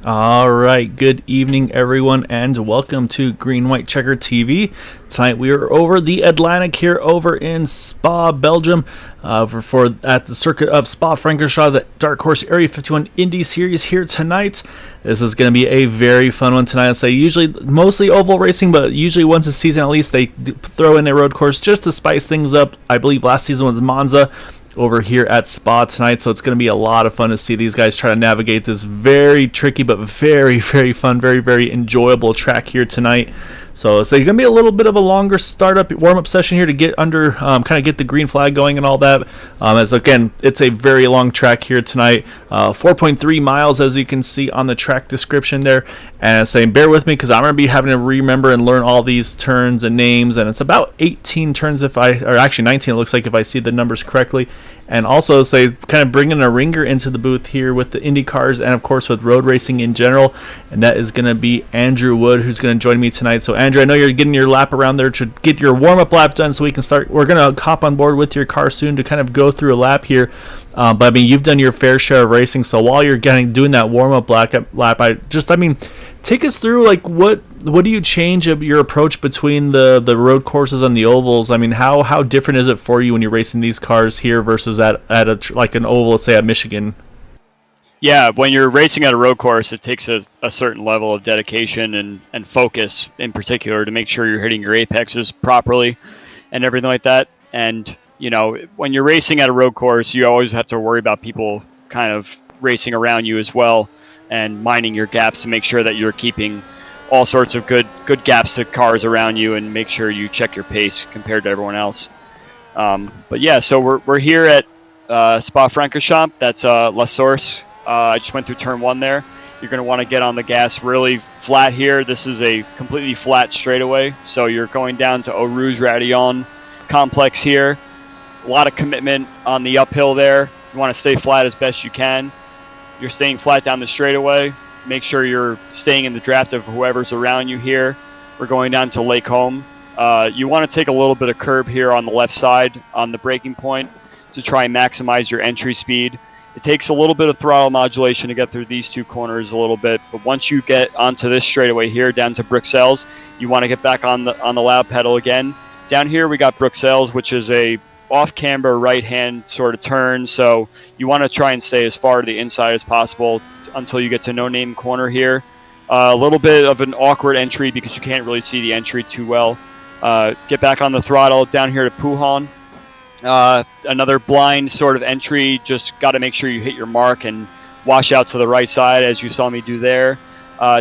All right, good evening, everyone, and welcome to Green White Checker TV. Tonight we are over the Atlantic here, over in Spa, Belgium, for at the circuit of Spa Francorchamps, the Dark Horse Area 51 Indy Series here tonight. This is going to be a very fun one tonight. I say usually mostly oval racing, but usually once a season at least they throw in a road course just to spice things up. I believe last season was Monza over here at Spa tonight, so it's going to be a lot of fun to see these guys try to navigate this very tricky but very, very fun, very, very enjoyable track here tonight. So it's going to be a little bit of a longer startup warm-up session here to get under, kind of get the green flag going and all that. As again, it's a very long track here tonight, 4.3 miles as you can see on the track description there. And saying, bear with me because I'm going to be having to remember and learn all these turns and names. And it's about 18 turns or actually 19 it looks like if I see the numbers correctly. And also say kind of bringing a ringer into the booth here with the Indy cars and of course with road racing in general. And that is going to be Andrew Wood, who's going to join me tonight. So Andrew, I know you're getting your lap around there to get your warm-up lap done so we can start. We're going to hop on board with your car soon to kind of go through a lap here. But I mean, you've done your fair share of racing. So while you're doing that warm-up lap, take us through like what do you change of your approach between the road courses and the ovals? I mean, how different is it for you when you're racing these cars here versus at an oval, let's say at Michigan? Yeah, when you're racing at a road course, it takes a certain level of dedication and focus in particular to make sure you're hitting your apexes properly and everything like that. And, you know, when you're racing at a road course, you always have to worry about people kind of racing around you as well and minding your gaps to make sure that you're keeping all sorts of good gaps to cars around you and make sure you check your pace compared to everyone else. But yeah, so we're here at Spa Francorchamps. That's La Source. I just went through turn one there. You're going to want to get on the gas really flat here. This is a completely flat straightaway. So you're going down to Eau Rouge Radillon complex here. A lot of commitment on the uphill there. You want to stay flat as best you can. You're staying flat down the straightaway. Make sure you're staying in the draft of whoever's around you here. We're going down to Lake Home. You want to take a little bit of curb here on the left side on the braking point to try and maximize your entry speed. It takes a little bit of throttle modulation to get through these two corners a little bit, but once you get onto this straightaway here down to Bruxelles, you want to get back on the loud pedal again. Down here we got Bruxelles, which is a off-camber right-hand sort of turn, so you want to try and stay as far to the inside as possible until you get to No Name Corner here. A little bit of an awkward entry because you can't really see the entry too well. Get back on the throttle down here to Pouhon. Another blind sort of entry, just got to make sure you hit your mark and wash out to the right side as you saw me do there.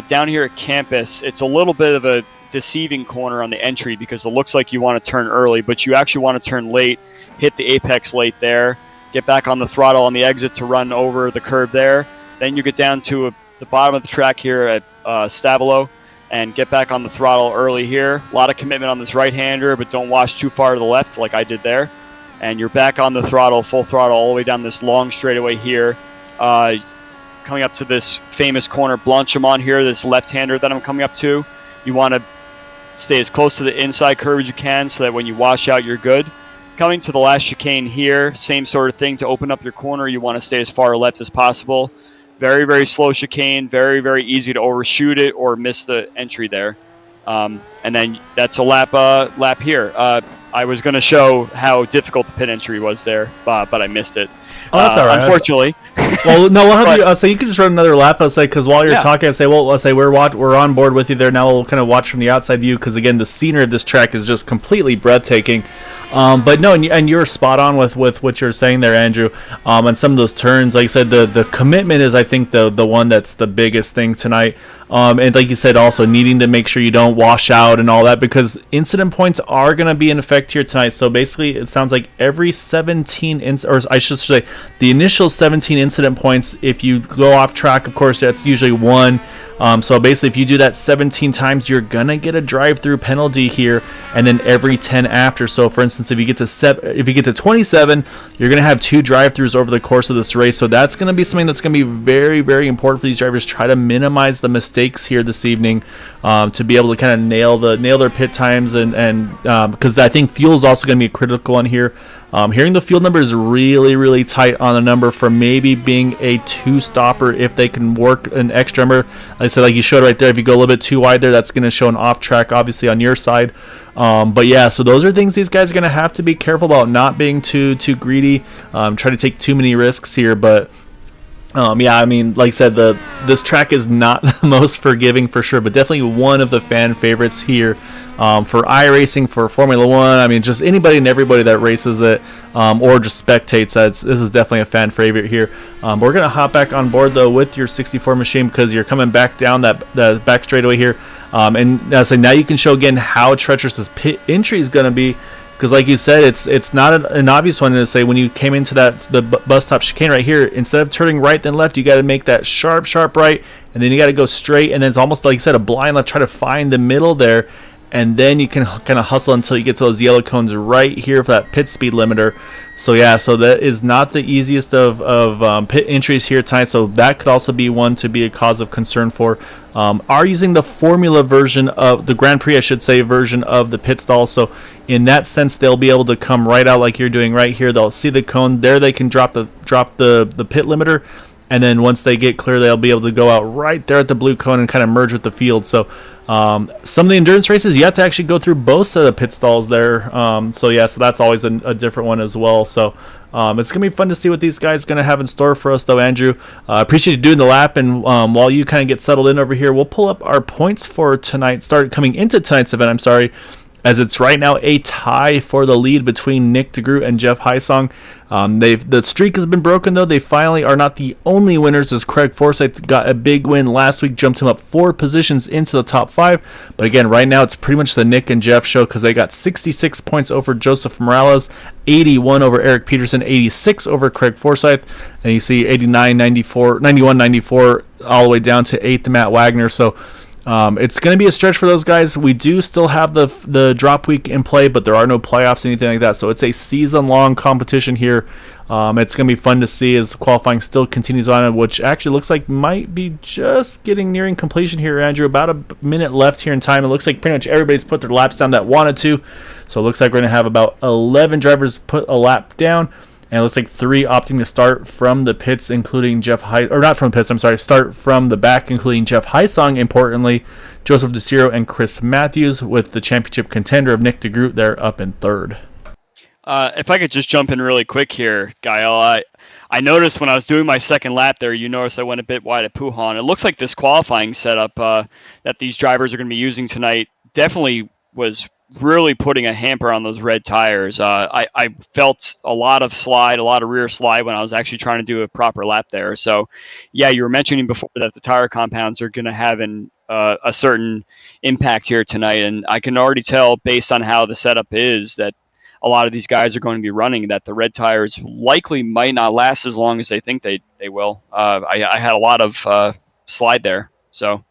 Down here at Campus, it's a little bit of a deceiving corner on the entry because it looks like you want to turn early, but you actually want to turn late, hit the apex late there, get back on the throttle on the exit to run over the curb there. Then you get down to the bottom of the track here at Stavolo and get back on the throttle early here. A lot of commitment on this right-hander, but don't wash too far to the left like I did there. And you're back on the throttle, full throttle, all the way down this long straightaway here. Coming up to this famous corner, Blanchimont here, this left-hander that I'm coming up to. You want to stay as close to the inside curve as you can so that when you wash out, you're good. Coming to the last chicane here, same sort of thing. To open up your corner, you want to stay as far left as possible. Very, very slow chicane, very, very easy to overshoot it or miss the entry there. And then that's a lap here. I was going to show how difficult the pit entry was there, but I missed it. Oh, that's all right. Unfortunately. Well, no, we'll have you. So you can just run another lap. I'll say because while you're talking, I say, well, let's say we're on board with you there. Now we'll kind of watch from the outside view because again, the scenery of this track is just completely breathtaking. But no, and you're spot on with what you're saying there, Andrew. And some of those turns, like I said, the commitment is, I think, the one that's the biggest thing tonight. And like you said, also needing to make sure you don't wash out and all that because incident points are going to be in effect here tonight. So basically, it sounds like every 17 or I should say, the initial 17 incident points. If you go off track, of course, that's usually one. So basically, if you do that 17 times, you're gonna get a drive-through penalty here, and then every 10 after. So, for instance, if you get to 27, you're gonna have 2 drive-throughs over the course of this race. So that's gonna be something that's gonna be very, very important for these drivers. Try to minimize the mistakes here this evening to be able to kind of nail their pit times and because I think fuel is also gonna be a critical one here. Hearing the field number is really, really tight on the number for maybe being a 2-stopper if they can work an extra number. Like I said, like you showed right there, if you go a little bit too wide there, that's going to show an off track, obviously, on your side. But yeah, so those are things these guys are going to have to be careful about, not being too greedy, try to take too many risks here. But yeah, I mean, like I said, this track is not the most forgiving for sure, but definitely one of the fan favorites here for iRacing, for Formula One. I mean, just anybody and everybody that races it or just spectates that. This is definitely a fan favorite here. We're going to hop back on board, though, with your 64 machine because you're coming back down that back straightaway here. And as I say, now you can show again how treacherous this pit entry is going to be. Because like you said, it's not an obvious one to say when you came into the bus stop chicane right here. Instead of turning right then left, you got to make that sharp right, and then you got to go straight, and then it's almost like you said, a blind left. Try to find the middle there, and then you can kind of hustle until you get to those yellow cones right here for that pit speed limiter. So yeah, so that is not the easiest of pit entries here tonight. So that could also be one to be a cause of concern for. Are using the Formula version of the Grand Prix, I should say, version of the pit stall. So in that sense, they'll be able to come right out like you're doing right here. They'll see the cone there. They can drop the pit limiter. And then once they get clear, they'll be able to go out right there at the blue cone and kind of merge with the field. So some of the endurance races, you have to actually go through both set of pit stalls there. So yeah, so that's always a different one as well. So it's going to be fun to see what these guys are going to have in store for us, though, Andrew. Appreciate you doing the lap. And while you kind of get settled in over here, we'll pull up our points for tonight, coming into tonight's event, as it's right now a tie for the lead between Nick DeGroot and Jeff Heisong. The streak has been broken, though. They finally are not the only winners, as Craig Forsythe got a big win last week, jumped him up 4 positions into the top 5. But again, right now it's pretty much the Nick and Jeff show because they got 66 points over Joseph Morales, 81 over Eric Peterson, 86 over Craig Forsythe, and you see 89, 94, 91, 94 all the way down to 8th Matt Wagner. So it's going to be a stretch for those guys. We do still have the drop week in play, but there are no playoffs, anything like that. So it's a season-long competition here. It's going to be fun to see as qualifying still continues on, which actually looks like might be just nearing completion here, Andrew. About a minute left here in time. It looks like pretty much everybody's put their laps down that wanted to. So it looks like we're going to have about 11 drivers put a lap down. And it looks like 3 opting to start from the pits, including start from the back, including Jeff Heisong, importantly, Joseph DeCiro, and Chris Matthews, with the championship contender of Nick DeGroot there up in 3rd. If I could just jump in really quick here, Gael, I noticed when I was doing my second lap there, you noticed I went a bit wide at Puhan. It looks like this qualifying setup that these drivers are going to be using tonight definitely was really putting a hamper on those red tires. I felt a lot of rear slide when I was actually trying to do a proper lap there. So, yeah, you were mentioning before that the tire compounds are going to have a certain impact here tonight, and I can already tell based on how the setup is that a lot of these guys are going to be running that the red tires likely might not last as long as they think they will. I had a lot of slide there, so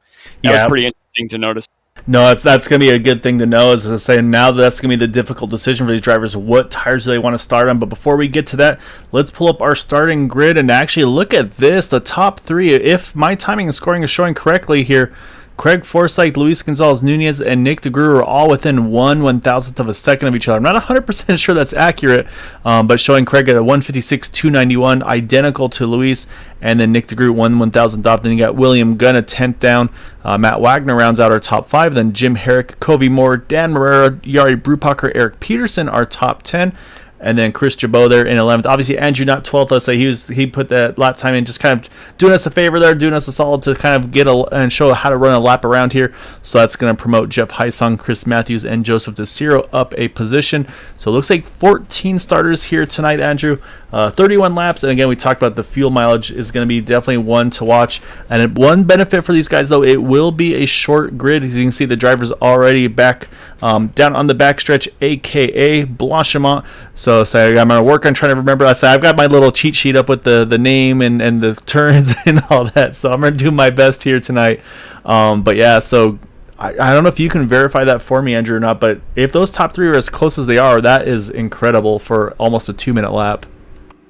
that was pretty interesting to notice. No, that's going to be a good thing to know. As I say, now that's going to be the difficult decision for these drivers. What tires do they want to start on? But before we get to that, let's pull up our starting grid and actually look at this. The top 3, if my timing and scoring is showing correctly here, Craig Forsythe, Luis Gonzalez Nunez, and Nick DeGroot are all within 1/1000th of a second of each other. I'm not 100% sure that's accurate, but showing Craig at a 156.291, identical to Luis, and then Nick DeGroot 1/1000th off. Then you got William Gunn a 10th down. Matt Wagner rounds out our top 5. Then Jim Herrick, Covey Moore, Dan Marrera, Yari Brupacher, Eric Peterson are top 10. And then Chris Jabot there in 11th. Obviously, Andrew not 12th. Let's say he put that lap time in, just kind of doing us a favor there, doing us a solid to kind of and show how to run a lap around here. So that's going to promote Jeff Heisong, Chris Matthews, and Joseph DeCiro up a position. So it looks like 14 starters here tonight, Andrew. 31 laps. And again, we talked about the fuel mileage is going to be definitely one to watch. And one benefit for these guys, though, it will be a short grid. As you can see, the driver's already back down on the backstretch, a.k.a. Blanchimont. So I'm going to work on trying to remember. I've got my little cheat sheet up with the name and the turns and all that. So I'm going to do my best here tonight. But yeah, so I don't know if you can verify that for me, Andrew, or not. But if those top 3 are as close as they are, that is incredible for almost a 2-minute lap.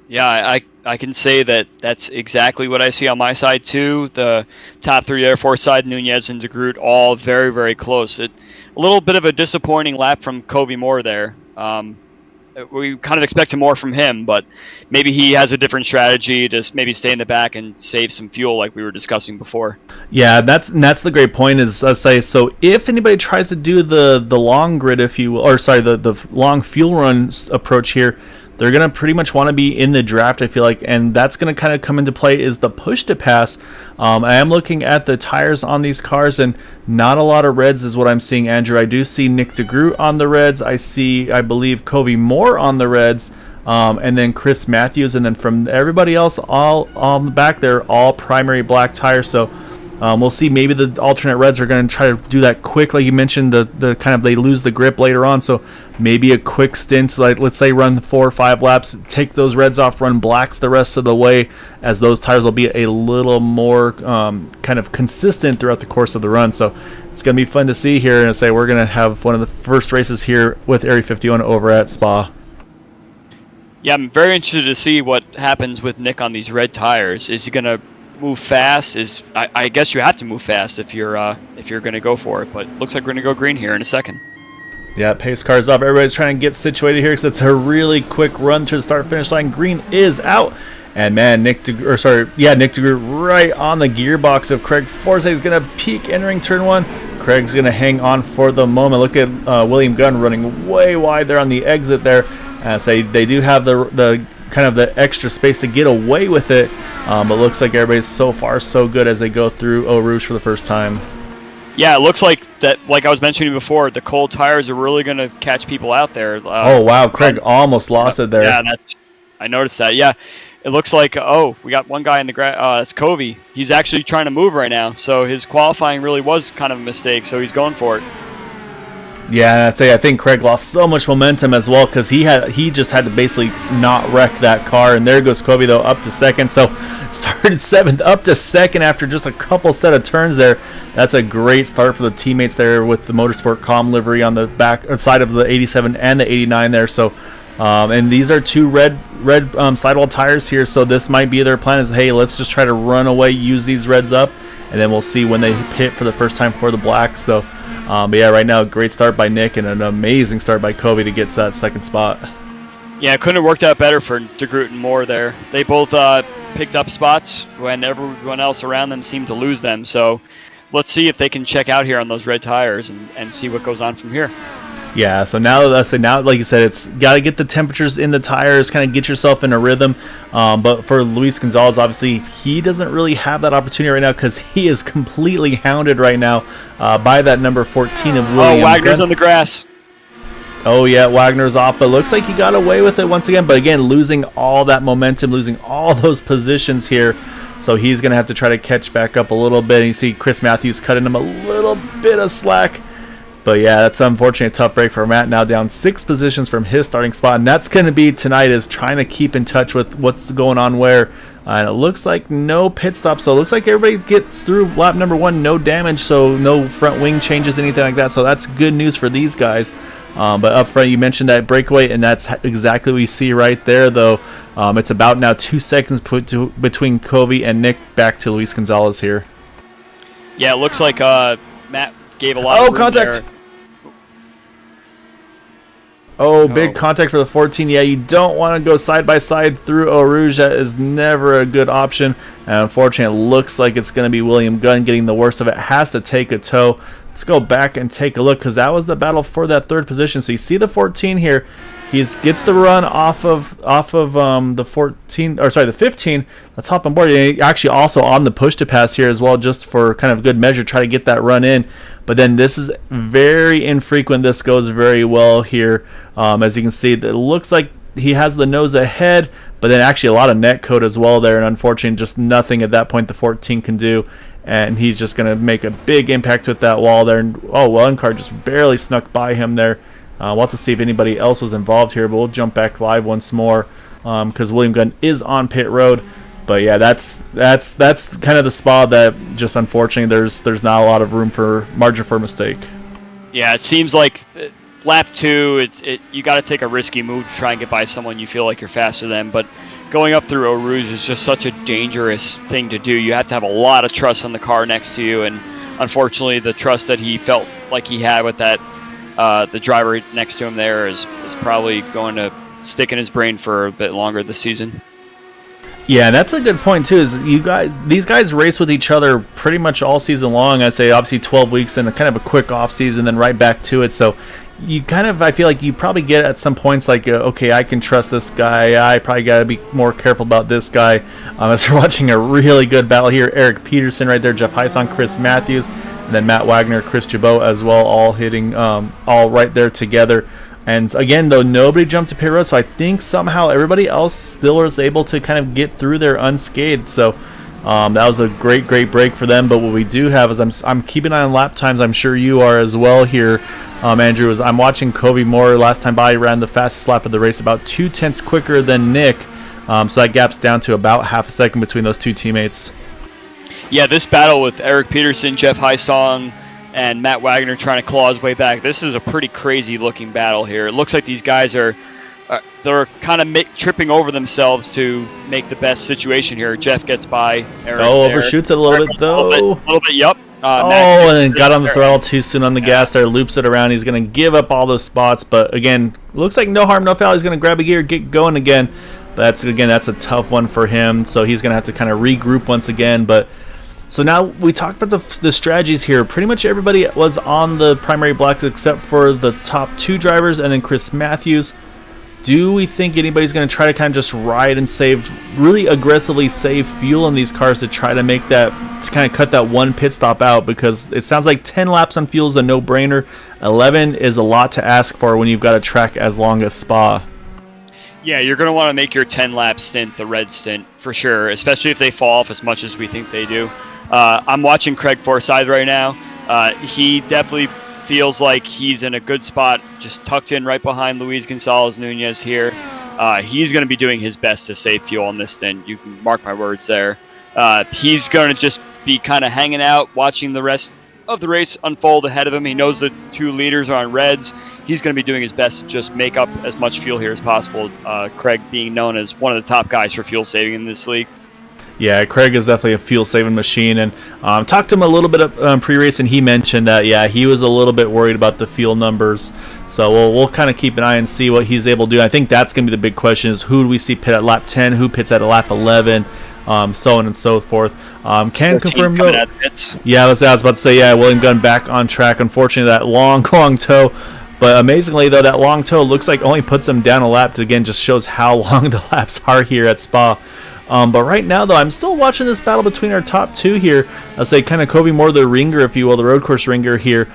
Yeah, I can say that that's exactly what I see on my side, too. The top 3 there, Forsythe, Nunez, and DeGroot, all very, very close. A little bit of a disappointing lap from Covey Moore there. we kind of expected more from him, but maybe he has a different strategy to maybe stay in the back and save some fuel like we were discussing before. Yeah, that's the great point is say, so if anybody tries to do the long grid, if you will, or sorry, the long fuel run approach here, they're going to pretty much want to be in the draft, I feel like, and that's going to kind of come into play is the push to pass. I am looking at the tires on these cars, and not a lot of reds is what I'm seeing, Andrew. I do see Nick DeGroot on the reds. I see, I believe, Covey Moore on the reds, and then Chris Matthews, and then from everybody else, all on the back there, all primary black tires. So we'll see. Maybe the alternate reds are going to try to do that quick, like you mentioned. The kind of they lose the grip later on, so maybe a quick stint, like let's say run 4 or 5 laps, take those reds off, run blacks the rest of the way, as those tires will be a little more kind of consistent throughout the course of the run. So it's going to be fun to see here, and say we're going to have one of the first races here with Area 51 over at Spa. Yeah, I'm very interested to see what happens with Nick on these red tires. Is he going to move fast? I guess you have to move fast if you're going to go for it, but looks like we're going to go green here in a second. Yeah, pace car's up. Everybody's trying to get situated here because it's a really quick run to the start-finish line. Green is out. And man, Nick DeGroot right on the gearbox of Craig Forsythe is going to peak entering turn 1. Craig's going to hang on for the moment. Look at William Gunn running way wide there on the exit there. Say they do have the kind of the extra space to get away with it, but looks like everybody's so far so good as they go through Eau Rouge for the first time. Yeah, it looks like that. Like I was mentioning before, the cold tires are really going to catch people out there. Oh wow, Craig almost lost it there. Yeah, I noticed that. Yeah, it looks like we got one guy in the it's Covey. He's actually trying to move right now, so his qualifying really was kind of a mistake. So he's going for it. Yeah, I think Craig lost so much momentum as well because he just had to basically not wreck that car. And there goes Covey though up to second. So started 7th up to second after just a couple set of turns there. That's a great start for the teammates there with the Motorsport Com livery on the back side of the 87 and the 89 there. So and these are 2 red sidewall tires here. So this might be their plan is, hey, let's just try to run away, use these reds up, and then we'll see when they hit for the first time for the blacks. So. But yeah, right now, a great start by Nick and an amazing start by Covey to get to that second spot. Yeah, it couldn't have worked out better for DeGroot and Moore there. They both picked up spots when everyone else around them seemed to lose them. So let's see if they can check out here on those red tires and see what goes on from here. Yeah, so now, like you said, it's got to get the temperatures in the tires, kind of get yourself in a rhythm. But for Luis Gonzalez, obviously, he doesn't really have that opportunity right now because he is completely hounded right now by that number 14 of William. Oh, Wagner's on the grass. Oh, yeah, Wagner's off, but looks like he got away with it once again. But again, losing all that momentum, losing all those positions here. So he's going to have to try to catch back up a little bit. And you see Chris Matthews cutting him a little bit of slack. But yeah, that's unfortunately a tough break for Matt. Now down 6 positions from his starting spot. And that's going to be tonight, is trying to keep in touch with what's going on where. And it looks like no pit stop. So it looks like everybody gets through lap number 1, no damage. So no front wing changes, anything like that. So that's good news for these guys. But up front, you mentioned that breakaway, and that's exactly what we see right there, though. It's about now 2 seconds between Covey and Nick, back to Luis Gonzalez here. Yeah, it looks like Matt gave a lot of room contact there. Big contact for the 14. Yeah, you don't want to go side by side through Eau Rouge. That is never a good option. And unfortunately, it looks like it's going to be William Gunn getting the worst of it. Has to take a tow. Let's go back and take a look because that was the battle for that 3rd position. So you see the 14 here. He gets the run off of the 14, or sorry, the 15. Let's hop on board. And actually also on the push to pass here as well, just for kind of good measure, try to get that run in. But then this is very infrequent. This goes very well here. As you can see, it looks like he has the nose ahead, but then actually a lot of net code as well there. And unfortunately, just nothing at that point the 14 can do. And he's just going to make a big impact with that wall there. And, Wellencar just barely snuck by him there. We'll have to see if anybody else was involved here, but we'll jump back live once more because William Gunn is on pit road. But yeah, that's kind of the spot that just unfortunately there's not a lot of room for margin for mistake. Yeah, it seems like lap 2, you got to take a risky move to try and get by someone you feel like you're faster than. But going up through Eau Rouge is just such a dangerous thing to do. You have to have a lot of trust on the car next to you, and unfortunately, the trust that he felt like he had with that the driver next to him there is probably going to stick in his brain for a bit longer this season. Yeah, and that's a good point too. Is these guys race with each other pretty much all season long. I say obviously 12 weeks and kind of a quick off season, then right back to it. So I feel like you probably get at some points like, okay, I can trust this guy. I probably got to be more careful about this guy. As we're watching a really good battle here, Eric Peterson right there, Jeff Heisong, Chris Matthews, and then Matt Wagner, Chris Jabot as well, all hitting all right there together. And again, though, nobody jumped to pit road, so I think somehow everybody else still was able to kind of get through there unscathed. So that was a great break for them. But what we do have is I'm keeping an eye on lap times. I'm sure you are as well here, Andrew. As I'm watching Kobe Moore. Last time by, ran the fastest lap of the race, about 0.2 quicker than Nick. So that gap's down to about half a second between those two teammates. Yeah, this battle with Eric Peterson, Jeff Heisong, and Matt Wagner trying to claw his way back. This is a pretty crazy looking battle here. It looks like these guys they're kind of tripping over themselves to make the best situation here. Jeff gets by Eric. Overshoots it a little bit though. A little bit, yep. And then got on the throttle too soon on the gas there, loops it around. He's going to give up all those spots, but again, looks like no harm, no foul. He's going to grab a gear, get going again. That's a tough one for him, so he's going to have to kind of regroup once again, but so now we talked about the strategies here. Pretty much everybody was on the primary blocks except for the top two drivers and then Chris Matthews. Do we think anybody's going to try to kind of just ride and really aggressively save fuel in these cars to try to make that, to kind of cut that one pit stop out? Because it sounds like 10 laps on fuel is a no-brainer. 11 is a lot to ask for when you've got a track as long as Spa. Yeah, you're going to want to make your 10-lap stint the red stint for sure, especially if they fall off as much as we think they do. I'm watching Craig Forsythe right now. He definitely feels like he's in a good spot, just tucked in right behind Luis Gonzalez Nunez here. He's going to be doing his best to save fuel on this stint. You can mark my words there. He's going to just be kind of hanging out, watching the rest of the race unfold ahead of him. He knows the two leaders are on reds. He's going to be doing his best to just make up as much fuel here as possible. Craig being known as one of the top guys for fuel saving in this league. Yeah, Craig is definitely a fuel-saving machine, and talked to him a little bit pre-race, and he mentioned that, yeah, he was a little bit worried about the fuel numbers, so we'll kind of keep an eye and see what he's able to do. I think that's going to be the big question is who do we see pit at lap 10, who pits at lap 11, so on and so forth. Can confirm, though. Yeah, I was about to say, yeah, William Gunn back on track. Unfortunately, that long tow. But amazingly, though, that long tow looks like only puts him down a lap. To, again, just shows how long the laps are here at Spa. But right now, though, I'm still watching this battle between our top two here. I'll say kind of Kobe Moore, the ringer, if you will, the road course ringer here.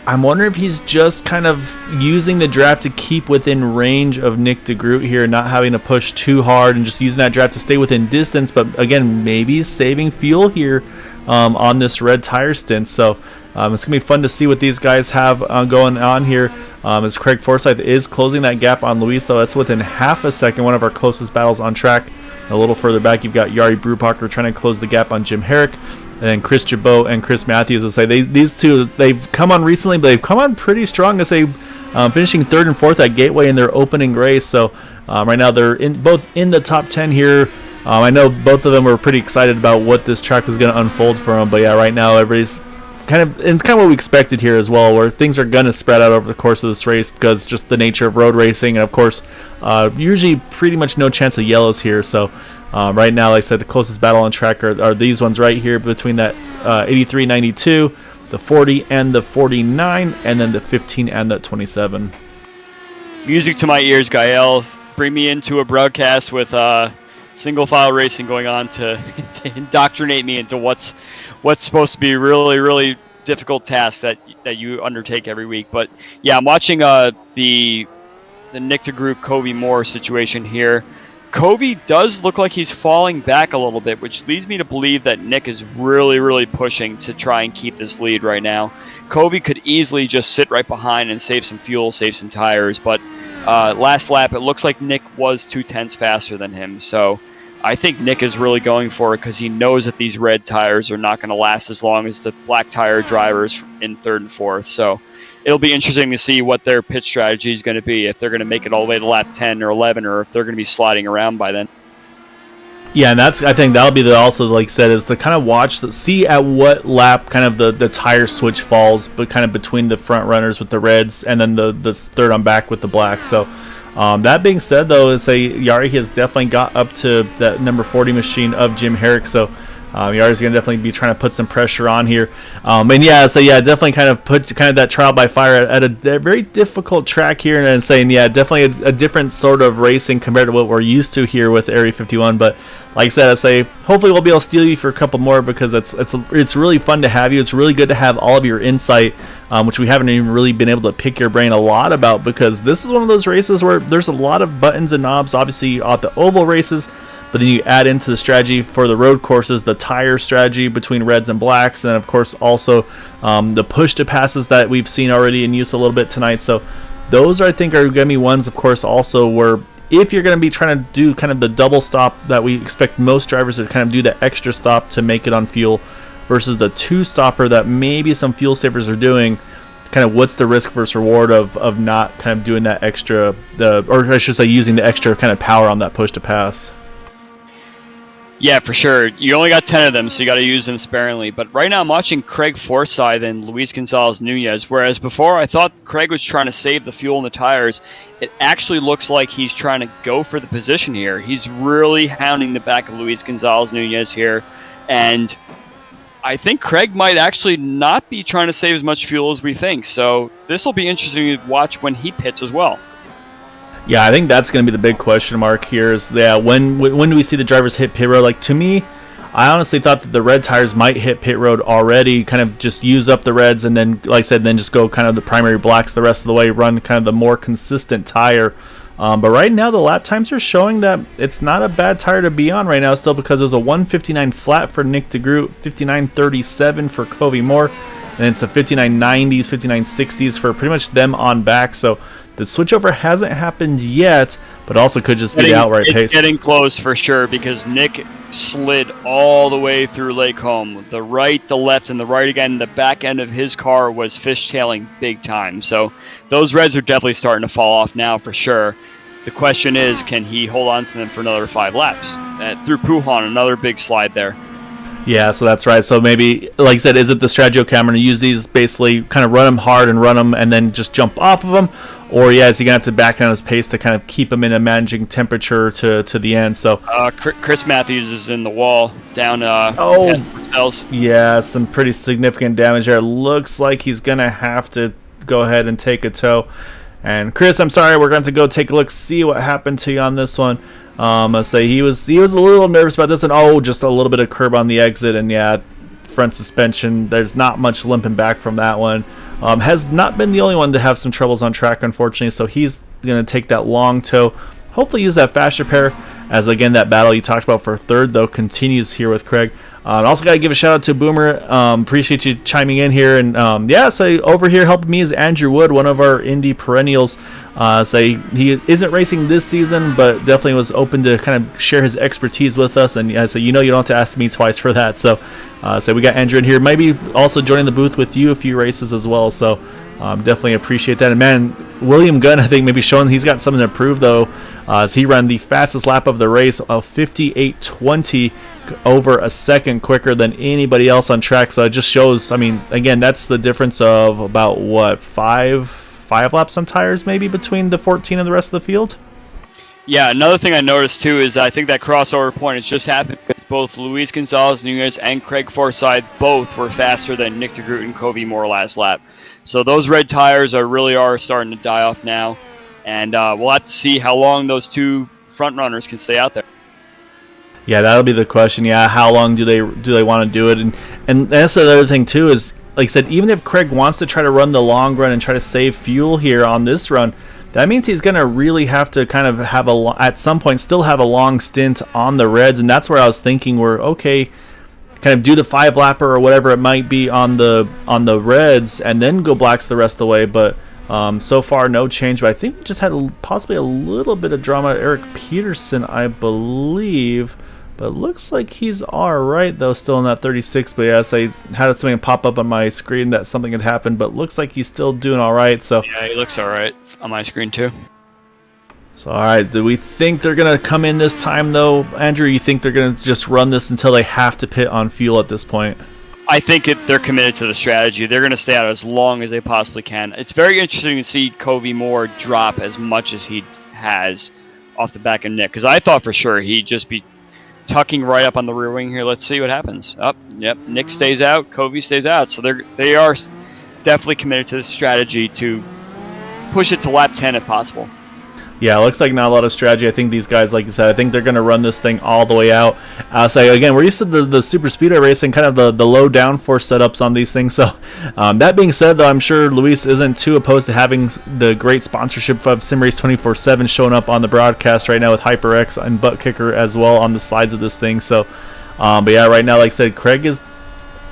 I'm wondering if he's just kind of using the draft to keep within range of Nick DeGroot here, not having to push too hard and just using that draft to stay within distance. But again, maybe saving fuel here on this red tire stint. So it's going to be fun to see what these guys have going on here. As Craig Forsythe is closing that gap on Luis, though, that's within half a second, one of our closest battles on track. A little further back, you've got Yari Brubacher trying to close the gap on Jim Herrick. And then Chris Jabot and Chris Matthews will say these two, they've come on recently, but they've come on pretty strong as they finishing third and fourth at Gateway in their opening race. So right now they're both in the top 10 here. I know both of them were pretty excited about what this track was going to unfold for them. But yeah, right now everybody's it's kind of what we expected here as well, where things are going to spread out over the course of this race because just the nature of road racing, and of course usually pretty much no chance of yellows here. So right now, like I said, the closest battle on track are these ones right here between that 83-92, the 40 and the 49, and then the 15 and the 27. Music to my ears, Gael. Bring me into a broadcast with single file racing going on to indoctrinate me into what's supposed to be really difficult task that you undertake every week. But yeah, I'm watching the Nick DeGroot Kobe Moore situation here. Kobe does look like he's falling back a little bit, which leads me to believe that Nick is really pushing to try and keep this lead right now. Kobe could easily just sit right behind and save some fuel, save some tires, but last lap it looks like Nick was 2/10 faster than him. So I think Nick is really going for it because he knows that these red tires are not going to last as long as the black tire drivers in third and fourth. So it'll be interesting to see what their pit strategy is going to be, if they're going to make it all the way to lap 10 or 11, or if they're going to be sliding around by then. Yeah, and I think that'll be also, like I said, is to kind of see at what lap kind of the tire switch falls, but kind of between the front runners with the reds and then the third on back with the black. So That being said, though, Yari has definitely got up to that number 40 machine of Jim Herrick, so Yari's going to definitely be trying to put some pressure on here. Definitely kind of put that trial by fire at a very difficult track here, and saying, definitely a different sort of racing compared to what we're used to here with Area 51. But like I said, hopefully we'll be able to steal you for a couple more, because it's really fun to have you. It's really good to have all of your insight, which we haven't even really been able to pick your brain a lot about, because this is one of those races where there's a lot of buttons and knobs, obviously at the oval races. But then you add into the strategy for the road courses, the tire strategy between reds and blacks, and then of course also the push to passes that we've seen already in use a little bit tonight. So those I think are going to be ones, of course, also where if you're going to be trying to do kind of the double stop that we expect most drivers to kind of do, the extra stop to make it on fuel, versus the two stopper that maybe some fuel savers are doing, kind of what's the risk versus reward of not kind of doing that extra, or I should say using the extra kind of power on that push to pass. Yeah, for sure. You only got 10 of them, so you got to use them sparingly. But right now I'm watching Craig Forsythe and Luis Gonzalez Nunez, whereas before I thought Craig was trying to save the fuel in the tires. It actually looks like he's trying to go for the position here. He's really hounding the back of Luis Gonzalez Nunez here. And I think Craig might actually not be trying to save as much fuel as we think. So this will be interesting to watch when he pits as well. Yeah, I think that's going to be the big question mark here is, when do we see the drivers hit pit road? Like, to me, I honestly thought that the red tires might hit pit road already, kind of just use up the reds, and then, like I said, then just go kind of the primary blacks the rest of the way, run kind of the more consistent tire. But right now, the lap times are showing that it's not a bad tire to be on right now still, because it was a 159 flat for Nick DeGroot, 59.37 for Covey Moore, and it's a 59.90s, 59.60s for pretty much them on back. So the switchover hasn't happened yet, but also could just be the outright pace. It's getting close for sure, because Nick slid all the way through Lake Home. The right, the left, and the right again. The back end of his car was fishtailing big time. So those reds are definitely starting to fall off now for sure. The question is, can he hold on to them for another 5 laps? Through Pujon, another big slide there. Yeah, so that's right. So maybe, like I said, is it the strategy, okay, I'm going to use these, basically kind of run them hard and run them and then just jump off of them? Or, is he going to have to back down his pace to kind of keep him in a managing temperature to the end? So Chris Matthews is in the wall down yeah, some pretty significant damage there. Looks like he's going to have to go ahead and take a tow. And Chris, I'm sorry, we're going to go take a look, see what happened to you on this one. I say he was a little nervous about this, and just a little bit of curb on the exit, and front suspension. There's not much limping back from that one. Has not been the only one to have some troubles on track, unfortunately. So he's going to take that long tow. Hopefully use that fast repair, as again that battle you talked about for third though continues here with Craig. Also got to give a shout out to Boomer. Appreciate you chiming in here. And so over here helping me is Andrew Wood, one of our Indy perennials. He isn't racing this season, but definitely was open to kind of share his expertise with us. And you don't have to ask me twice for that. So we got Andrew in here, maybe also joining the booth with you a few races as well. So definitely appreciate that. And man, William Gunn, I think maybe showing he's got something to prove though, as he ran the fastest lap of the race of 58.20, over a second quicker than anybody else on track. So it just shows, again, that's the difference of about what, five laps on tires maybe between the 14 and the rest of the field. Yeah, another thing I noticed too is I think that crossover point has just happened with both Luis Gonzalez Nunez and Craig Forsythe. Both were faster than Nick DeGroot and Covey Moore last lap. So those red tires really are starting to die off now, and we'll have to see how long those two front runners can stay out there. Yeah, that'll be the question. Yeah, how long do they want to do it? And that's the other thing too is, like I said, even if Craig wants to try to run the long run and try to save fuel here on this run, that means he's going to really have to kind of have at some point still have a long stint on the reds. And that's where I was thinking kind of do the 5-lapper or whatever it might be on the reds and then go blacks the rest of the way. But so far no change. But I think we just had possibly a little bit of drama. Eric Peterson, I believe. But looks like he's all right, though, still in that 36. But yes, I had something pop up on my screen that something had happened, but looks like he's still doing all right. So yeah, he looks all right on my screen too. So all right, do we think they're gonna come in this time, though, Andrew? You think they're gonna just run this until they have to pit on fuel at this point? I think they're committed to the strategy. They're going to stay out as long as they possibly can. It's very interesting to see Covey Moore drop as much as he has off the back of Nick, because I thought for sure he'd just be tucking right up on the rear wing here. Let's see what happens. Yep, Nick stays out, Covey stays out, so they are definitely committed to this strategy to push it to lap 10 if possible. Yeah, it looks like not a lot of strategy. I think these guys, like you said, I think they're going to run this thing all the way out. So again, we're used to the super speedway racing, kind of the low downforce setups on these things. So that being said, though, I'm sure Luis isn't too opposed to having the great sponsorship of SimRace 24/7 showing up on the broadcast right now with HyperX and Butt Kicker as well on the sides of this thing. So, but yeah, right now, like I said, Craig is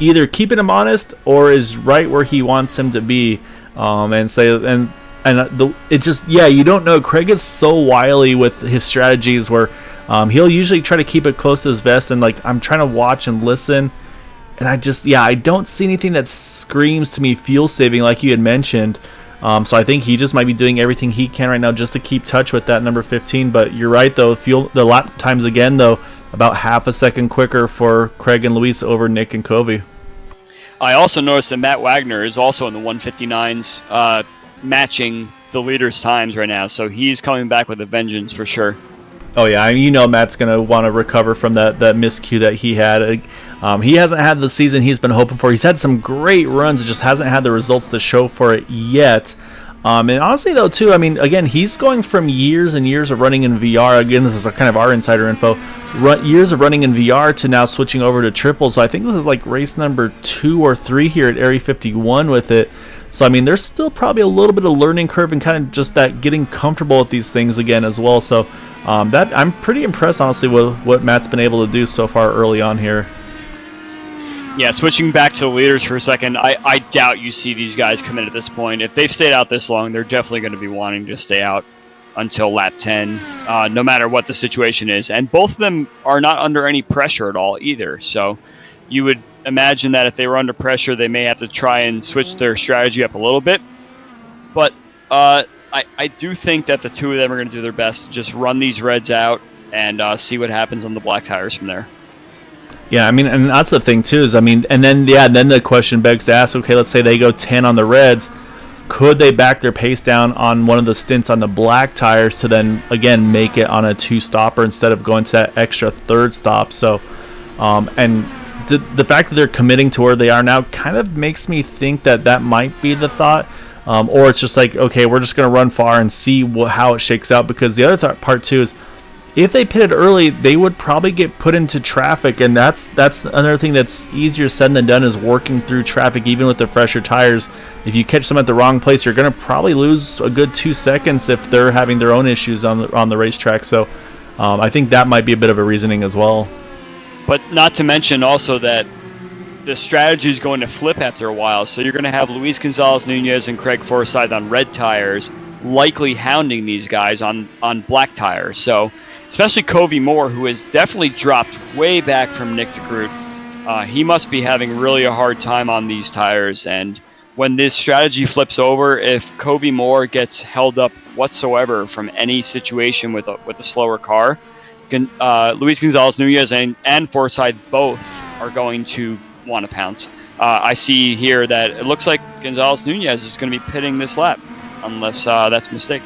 either keeping him honest or is right where he wants him to be, it's just, yeah, you don't know. Craig is so wily with his strategies where he'll usually try to keep it close to his vest, and like I'm trying to watch and listen, and I don't see anything that screams to me fuel saving like you had mentioned. So I think he just might be doing everything he can right now just to keep touch with that number 15. But you're right, though, the lap times again, though, about half a second quicker for Craig and Luis over Nick and Covey. I also noticed that Matt Wagner is also in the 159s, matching the leader's times right now, so he's coming back with a vengeance for sure. Oh yeah, I mean, Matt's gonna want to recover from that miscue that he had. He hasn't had the season he's been hoping for. He's had some great runs, just hasn't had the results to show for it yet. And honestly, though, too, I mean, again, he's going from years and years of running in VR. Again, this is kind of our insider info. Years of running in VR to now switching over to triple. So I think this is like race number 2 or 3 here at Area 51 with it. So, I mean, there's still probably a little bit of learning curve and kind of just that getting comfortable with these things again as well. So, that I'm pretty impressed, honestly, with what Matt's been able to do so far early on here. Yeah, switching back to the leaders for a second, I doubt you see these guys come in at this point. If they've stayed out this long, they're definitely going to be wanting to stay out until lap 10, no matter what the situation is. And both of them are not under any pressure at all either. So you would imagine that if they were under pressure, they may have to try and switch their strategy up a little bit. But I do think that the two of them are going to do their best to just run these reds out and see what happens on the black tires from there. Yeah, I mean, and that's the thing too, is, I mean, and then the question begs to ask, okay, let's say they go 10 on the reds, could they back their pace down on one of the stints on the black tires to then again make it on a 2-stopper instead of going to that extra 3rd stop? So, and the fact that they're committing to where they are now kind of makes me think that might be the thought, or it's just like, okay, we're just going to run far and see how it shakes out, because the other part too is, if they pitted early, they would probably get put into traffic, and that's another thing that's easier said than done, is working through traffic even with the fresher tires. If you catch them at the wrong place, you're going to probably lose a good 2 seconds if they're having their own issues on the racetrack. So I think that might be a bit of a reasoning as well. But not to mention also that the strategy is going to flip after a while, so you're going to have Luis Gonzalez-Nunez and Craig Forsythe on red tires, likely hounding these guys on black tires. So especially Covey Moore, who has definitely dropped way back from Nick DeGroot. He must be having really a hard time on these tires. And when this strategy flips over, if Covey Moore gets held up whatsoever from any situation with a slower car, Luis Gonzalez-Nunez and Forsythe both are going to want to pounce. I see here that it looks like Gonzalez-Nunez is going to be pitting this lap, unless that's a mistake.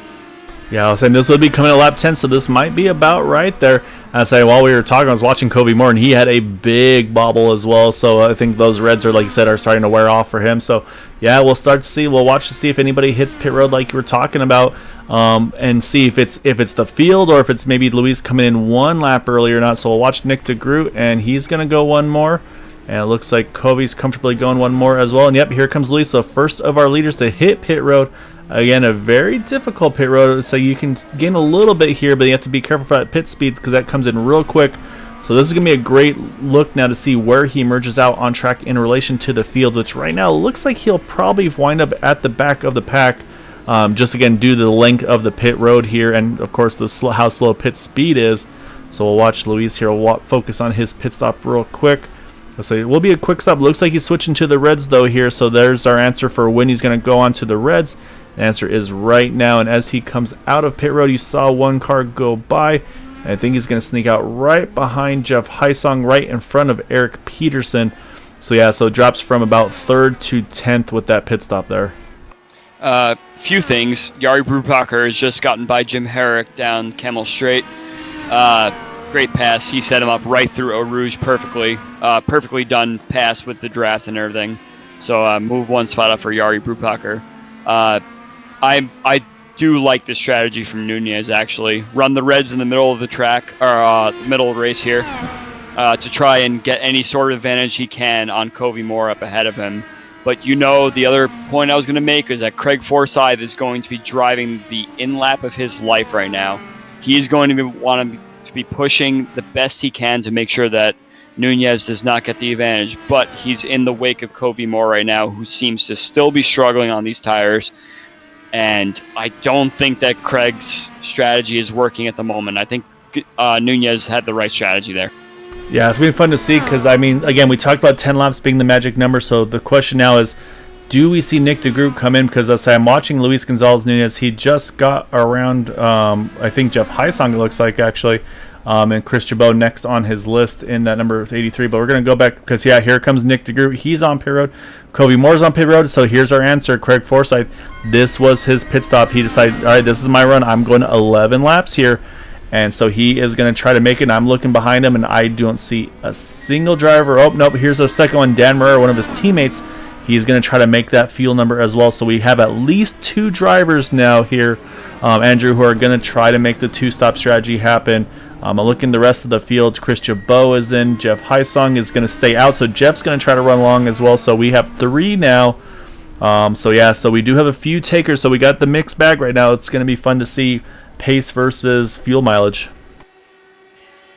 Yeah, I was saying this would be coming at lap 10, so this might be about right there. I say, while we were talking, I was watching Covey Moore, and he had a big bobble as well. So I think those reds are, like you said, are starting to wear off for him. So yeah, we'll watch to see if anybody hits pit road like you were talking about, and see if it's the field or if it's maybe Luis coming in one lap early or not. So we'll watch Nick DeGroot, and he's going to go one more. And it looks like Covey's comfortably going one more as well. And yep, here comes Luis. So first of our leaders to hit pit road. Again, a very difficult pit road, so you can gain a little bit here, but you have to be careful for that pit speed because that comes in real quick. So this is going to be a great look now to see where he emerges out on track in relation to the field, which right now looks like he'll probably wind up at the back of the pack, just again due to the length of the pit road here and, of course, how slow pit speed is. So we'll watch Luis here. We'll focus on his pit stop real quick. So it will be a quick stop. Looks like he's switching to the reds, though, here. So there's our answer for when he's going to go on to the reds. The answer is right now, and as he comes out of pit road, you saw one car go by. And I think he's going to sneak out right behind Jeff Heisong, right in front of Eric Peterson. So yeah, so it drops from about 3rd to 10th with that pit stop there. Few things. Yari Brubacher has just gotten by Jim Herrick down Camel Straight. Great pass. He set him up right through Eau Rouge perfectly. Perfectly done pass with the draft and everything. So move one spot up for Yari Brubacher. I do like this strategy from Nunez, actually. Run the Reds in the middle of the track, or middle of the race here, to try and get any sort of advantage he can on Covey Moore up ahead of him. But the other point I was going to make is that Craig Forsythe is going to be driving the in-lap of his life right now. He is going to want to be pushing the best he can to make sure that Nunez does not get the advantage. But he's in the wake of Covey Moore right now, who seems to still be struggling on these tires. And I don't think that Craig's strategy is working at the moment. I think Nunez had the right strategy there. Yeah, it's going to be fun to see because, again, we talked about 10 laps being the magic number. So the question now is, do we see Nick DeGroot come in? Because I'm watching Luis Gonzalez Nunez. He just got around, I think, Jeff Heisong, it looks like, actually. And Chris Chabot next on his list in that number 83. But we're going to go back because, here comes Nick DeGroot. He's on pit road. Covey Moore's on pit road. So here's our answer. Craig Forsythe, this was his pit stop. He decided, all right, this is my run. I'm going 11 laps here. And so he is going to try to make it. And I'm looking behind him, and I don't see a single driver. Oh, nope, here's a second one. Dan Murray, one of his teammates. He's going to try to make that fuel number as well. So we have at least 2 drivers now here, Andrew, who are going to try to make the 2-stop strategy happen. I'm looking the rest of the field. Chris Chabot is in. Jeff Heisong is going to stay out. So Jeff's going to try to run along as well. So we have 3 now. So we do have a few takers. So we got the mixed bag right now. It's going to be fun to see pace versus fuel mileage.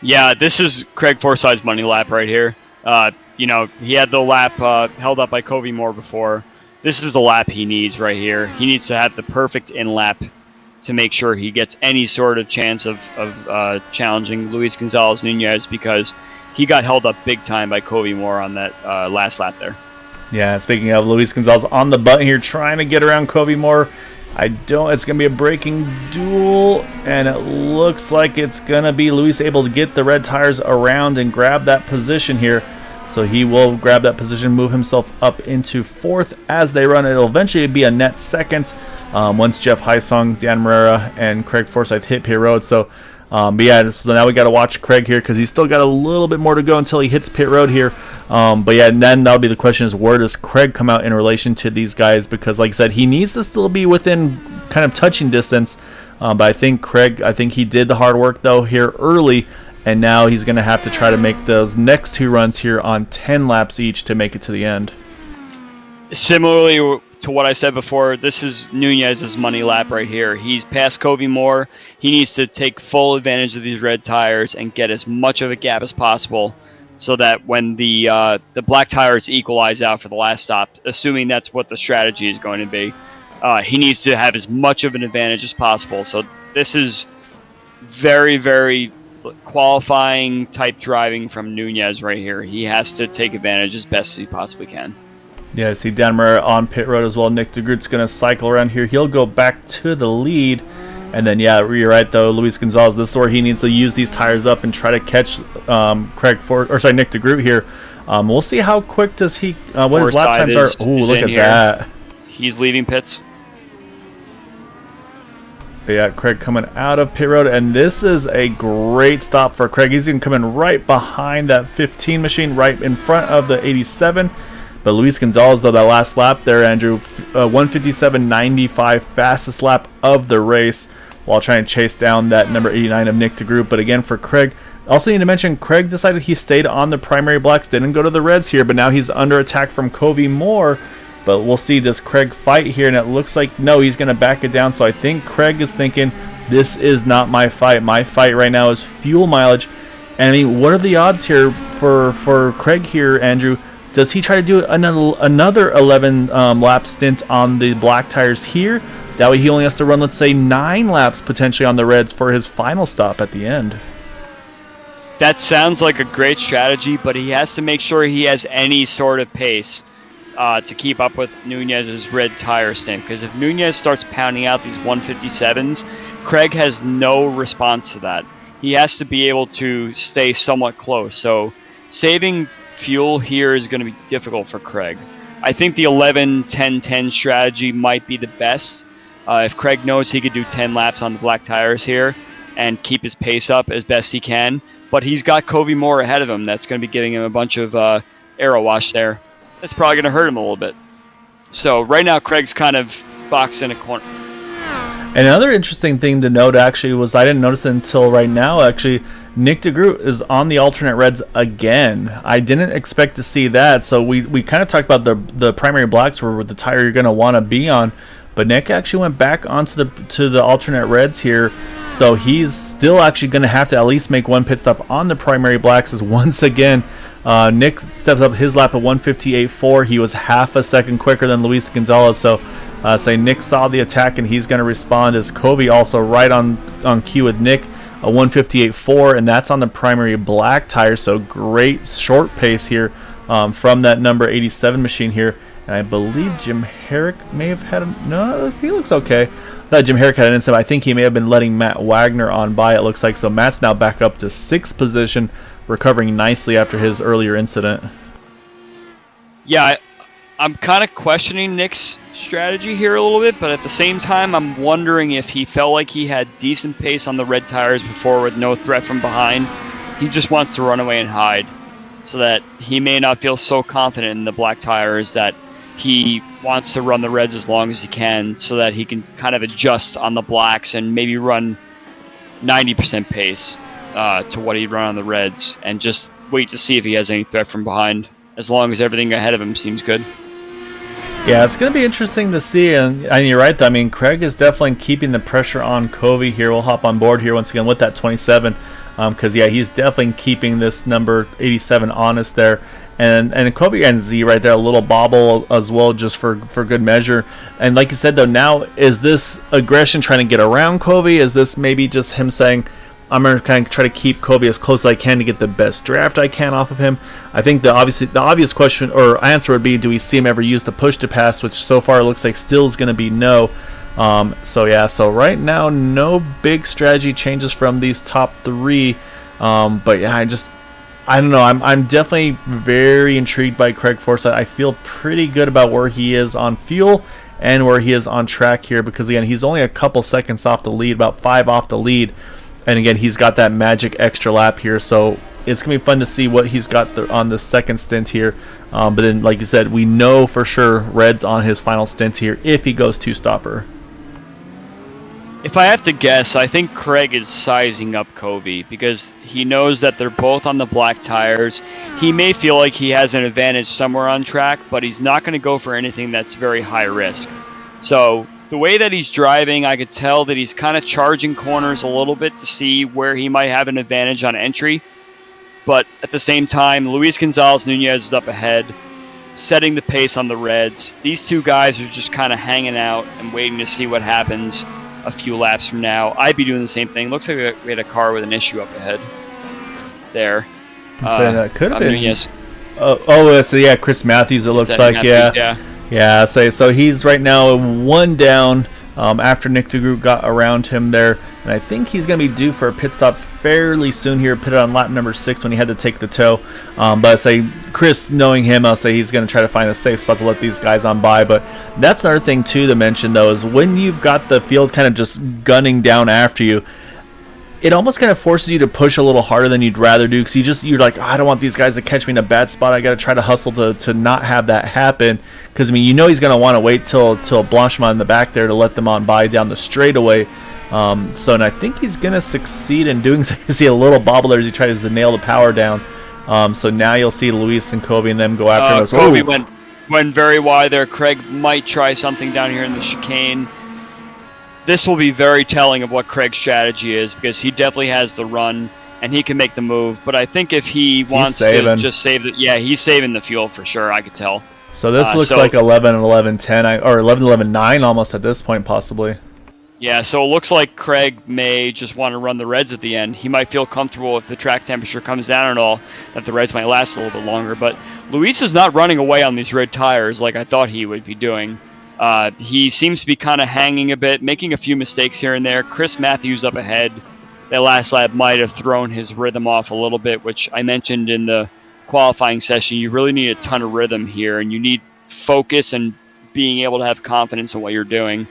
Yeah, this is Craig Forsythe's money lap right here. He had the lap held up by Covey Moore before. This is the lap he needs right here. He needs to have the perfect in-lap to make sure he gets any sort of chance of challenging Luis Gonzalez Nunez, because he got held up big time by Covey Moore on that last lap there. Yeah, speaking of Luis Gonzalez on the button here, trying to get around Covey Moore. It's going to be a braking duel, and it looks like it's going to be Luis able to get the red tires around and grab that position here. So he will grab that position, move himself up into 4th as they run. It'll eventually be a net 2nd once Jeff Heisong, Dan Morera, and Craig Forsythe hit pit road. So so now we got to watch Craig here because he's still got a little bit more to go until he hits pit road here. And then that'll be the question is, where does Craig come out in relation to these guys? Because like I said, he needs to still be within kind of touching distance. But I think he did the hard work though here early, and now he's going to have to try to make those next 2 runs here on 10 laps each to make it to the end. Similarly to what I said before, this is Nunez's money lap right here. He's past Covey Moore. He needs to take full advantage of these red tires and get as much of a gap as possible, so that when the black tires equalize out for the last stop, assuming that's what the strategy is going to be, he needs to have as much of an advantage as possible. So this is very, very qualifying type driving from Nunez right here. He has to take advantage as best as he possibly can. Yeah, I see Dan Murray on pit road as well. Nick DeGroot's going to cycle around here. He'll go back to the lead. And then, you're right, though. Luis Gonzalez, this is where he needs to use these tires up and try to catch Nick DeGroot here. We'll see how quick does he, what his lap times are. Ooh, look at that. He's leaving pits. Yeah, Craig coming out of pit road, and this is a great stop for Craig. He's going to come in right behind that 15 machine, right in front of the 87. But Luis Gonzalez, though, that last lap there, Andrew, 157.95, fastest lap of the race, while trying to chase down that number 89 of Nick DeGroot. But again, for Craig, also need to mention, Craig decided he stayed on the primary blocks, didn't go to the reds here, but now he's under attack from Covey Moore. But we'll see, does Craig fight here? And it looks like, no, he's going to back it down. So I think Craig is thinking, this is not my fight. My fight right now is fuel mileage. And what are the odds here for Craig here, Andrew? Does he try to do another 11 lap stint on the black tires here? That way he only has to run, let's say, 9 laps potentially on the reds for his final stop at the end. That sounds like a great strategy, but he has to make sure he has any sort of pace to keep up with Nunez's red tire stint. Because if Nunez starts pounding out these 157s, Craig has no response to that. He has to be able to stay somewhat close. So saving fuel here is going to be difficult for Craig. I think the 11-10-10 strategy might be the best. If Craig knows he could do 10 laps on the black tires here and keep his pace up as best he can, but he's got Covey Moore ahead of him. That's going to be giving him a bunch of aero wash there. That's probably going to hurt him a little bit. So right now, Craig's kind of boxed in a corner. Another interesting thing to note, actually, was I didn't notice it until right now, actually, Nick DeGroot is on the alternate reds again. I didn't expect to see that. So we kind of talked about the primary blacks were the tire you're going to want to be on. But Nick actually went back onto the alternate reds here. So he's still actually going to have to at least make one pit stop on the primary blacks, as once again, Nick steps up his lap at 1:58.4. He was half a second quicker than Luis Gonzalez. So Nick saw the attack and he's going to respond, as Covey also right on cue with Nick, a 1:58.4, and that's on the primary black tire. So great short pace here from that number 87 machine here. And I believe Jim Herrick may have had no, he looks okay. I thought Jim Herrick had an incident. I think he may have been letting Matt Wagner on by, it looks like. So Matt's now back up to 6th position, recovering nicely after his earlier incident. Yeah, I'm kind of questioning Nick's strategy here a little bit, but at the same time, I'm wondering if he felt like he had decent pace on the red tires before with no threat from behind. He just wants to run away and hide, so that he may not feel so confident in the black tires that he wants to run the reds as long as he can, so that he can kind of adjust on the blacks and maybe run 90% pace to what he'd run on the reds, and just wait to see if he has any threat from behind, as long as everything ahead of him seems good. Yeah, it's going to be interesting to see, and you're right, though. I mean, Craig is definitely keeping the pressure on Covey here. We'll hop on board here once again with that 27, because, yeah, he's definitely keeping this number 87 honest there. And Covey and Z right there, a little bobble as well, just for good measure. And like you said, though, now, is this aggression trying to get around Covey? Is this maybe just him saying, I'm going to kind of try to keep Covey as close as I can to get the best draft I can off of him? I think the obvious question or answer would be, do we see him ever use the push to pass, which so far looks like still is going to be no. So right now, no big strategy changes from these top three. But yeah, I don't know. I'm definitely very intrigued by Craig Forsythe. I feel pretty good about where he is on fuel and where he is on track here, because again, he's only a couple seconds off the lead, about 5 off the lead. And again, he's got that magic extra lap here, so it's going to be fun to see what he's got on the second stint here. But then, like you said, we know for sure Red's on his final stint here if he goes two-stopper. If I have to guess, I think Craig is sizing up Covey, because he knows that they're both on the black tires. He may feel like he has an advantage somewhere on track, but he's not going to go for anything that's very high risk. So the way that he's driving, I could tell that he's kind of charging corners a little bit to see where he might have an advantage on entry. But at the same time, Luis Gonzalez Nunez is up ahead, setting the pace on the reds. These two guys are just kind of hanging out and waiting to see what happens a few laps from now. I'd be doing the same thing. Looks like we had a car with an issue up ahead there. That could have been. Nunez. That's Chris Matthews. It looks like Matthews, yeah. So he's right now one down after Nick DeGroot got around him there, and I think he's going to be due for a pit stop fairly soon here. Pitted on lap number 6 when he had to take the tow. But I say Chris, knowing him, I'll say he's going to try to find a safe spot to let these guys on by. But that's another thing too to mention, though, is when you've got the field kind of just gunning down after you, it almost kind of forces you to push a little harder than you'd rather do, because you're like, I don't want these guys to catch me in a bad spot. I got to try to hustle to not have that happen, because he's going to want to wait till Blanchemont in the back there to let them on by down the straightaway. And I think he's going to succeed in doing so. You see a little bobble there as he tries to nail the power down. So now you'll see Luis and Covey and them go after him. Covey went very wide there. Craig might try something down here in the chicane. This will be very telling of what Craig's strategy is, because he definitely has the run and he can make the move. But I think if he wants to just save he's saving the fuel for sure. I could tell. So this looks like 11 and 11-10, or 11-11-9 almost at this point, possibly. Yeah, so it looks like Craig may just want to run the reds at the end. He might feel comfortable if the track temperature comes down and all, that the reds might last a little bit longer. But Luis is not running away on these red tires like I thought he would be doing. He seems to be kind of hanging a bit, making a few mistakes here and there. Chris Matthews up ahead. That last lap might have thrown his rhythm off a little bit, which I mentioned in the qualifying session. You really need a ton of rhythm here, and you need focus and being able to have confidence in what you're doing.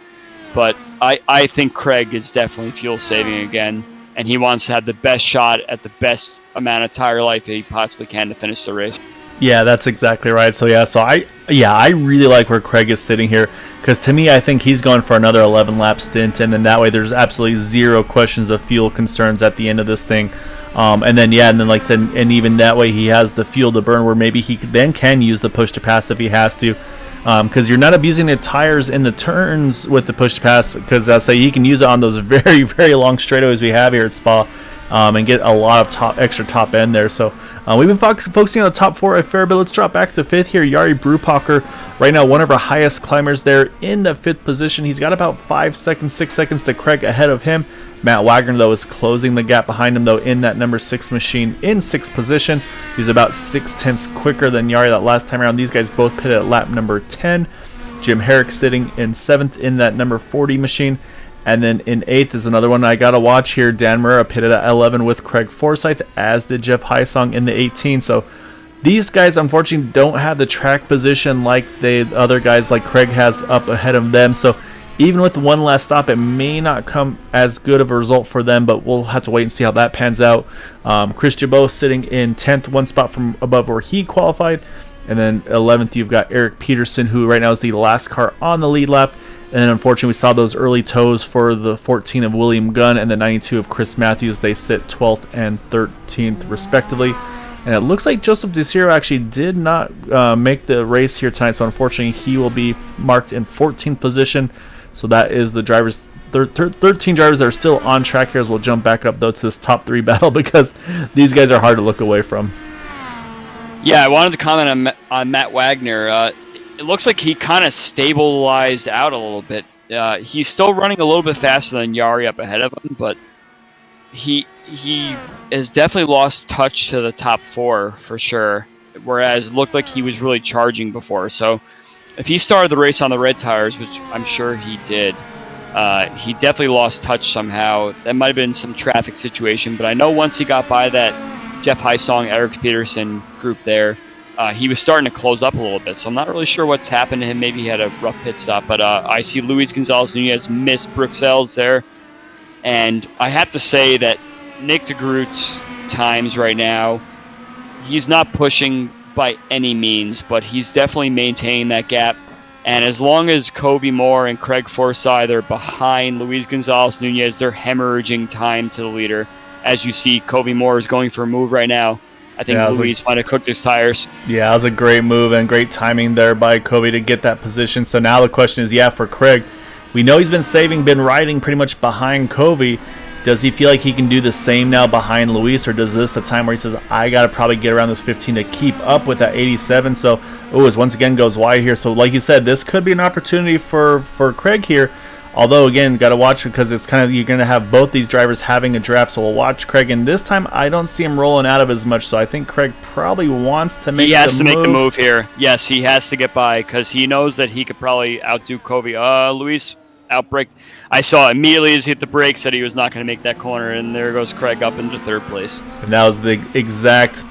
But I think Craig is definitely fuel saving again, and he wants to have the best shot at the best amount of tire life that he possibly can to finish the race. Yeah, that's exactly right. So I really like where Craig is sitting here, because to me, I think he's going for another 11 lap stint, and then that way there's absolutely zero questions of fuel concerns at the end of this thing. And then like I said, and even that way he has the fuel to burn, where maybe he then can use the push to pass if he has to, because you're not abusing the tires in the turns with the push to pass, because I say he can use it on those very, very long straightaways we have here at Spa. And get a lot of extra top end there. So we've been focusing on the top 4 a fair bit. Let's drop back to 5th here. Jari Brupacher, right now one of our highest climbers there in the 5th position. He's got about 6 seconds to Craig ahead of him. Matt Wagner, though, is closing the gap behind him, though, in that number 6 machine in 6th position. He's about 0.6 quicker than Jari that last time around. These guys both pitted at lap number 10. Jim Herrick sitting in 7th in that number 40 machine. And then in 8th is another one I got to watch here. Dan Murrah pitted at 11 with Craig Forsythe, as did Jeff Heisong in the 18. So these guys, unfortunately, don't have the track position like the other guys like Craig has up ahead of them. So even with one last stop, it may not come as good of a result for them, but we'll have to wait and see how that pans out. Chris Jabot sitting in 10th, one spot from above where he qualified. And then 11th, you've got Eric Peterson, who right now is the last car on the lead lap. And then unfortunately, we saw those early tows for the 14 of William Gunn and the 92 of Chris Matthews. They sit 12th and 13th, respectively. And it looks like Joseph DeCiro actually did not make the race here tonight. So unfortunately, he will be marked in 14th position. So that is the drivers, 13 drivers that are still on track here, as we'll jump back up, though, to this top 3 battle, because these guys are hard to look away from. Yeah, I wanted to comment on Matt Wagner. It looks like he kind of stabilized out a little bit. He's still running a little bit faster than Jari up ahead of him, but he has definitely lost touch to the top 4 for sure, whereas it looked like he was really charging before. So if he started the race on the red tires, which I'm sure he did, he definitely lost touch somehow. That might have been some traffic situation, but I know once he got by that Jeff Heisong, Eric Peterson group there, he was starting to close up a little bit, so I'm not really sure what's happened to him. Maybe he had a rough pit stop, but I see Luis Gonzalez-Nunez missed Bruxelles there, and I have to say that Nick de Groot's times right now, he's not pushing by any means, but he's definitely maintaining that gap, and as long as Kobe Moore and Craig Forsythe are behind Luis Gonzalez-Nunez, they're hemorrhaging time to the leader. As you see, Kobe Moore is going for a move right now. I think Luis might have cooked his tires. Yeah, it was a great move and great timing there by Kobe to get that position. So now the question is, for Craig, we know he's been riding pretty much behind Kobe. Does he feel like he can do the same now behind Luis, or does this a time where he says, I got to probably get around this 15 to keep up with that 87? So, as once again goes wide here. So like you said, this could be an opportunity for Craig here. Although, again, got to watch it, because it's kind of, you're going to have both these drivers having a draft. So we'll watch Craig. And this time, I don't see him rolling out of as much. So I think Craig probably wants to make the move. He has to make the move here. Yes, he has to get by, because he knows that he could probably outdo Kobe. Luis outbraked. I saw immediately as he hit the brakes that he was not going to make that corner. And there goes Craig up into 3rd place. And that was the exact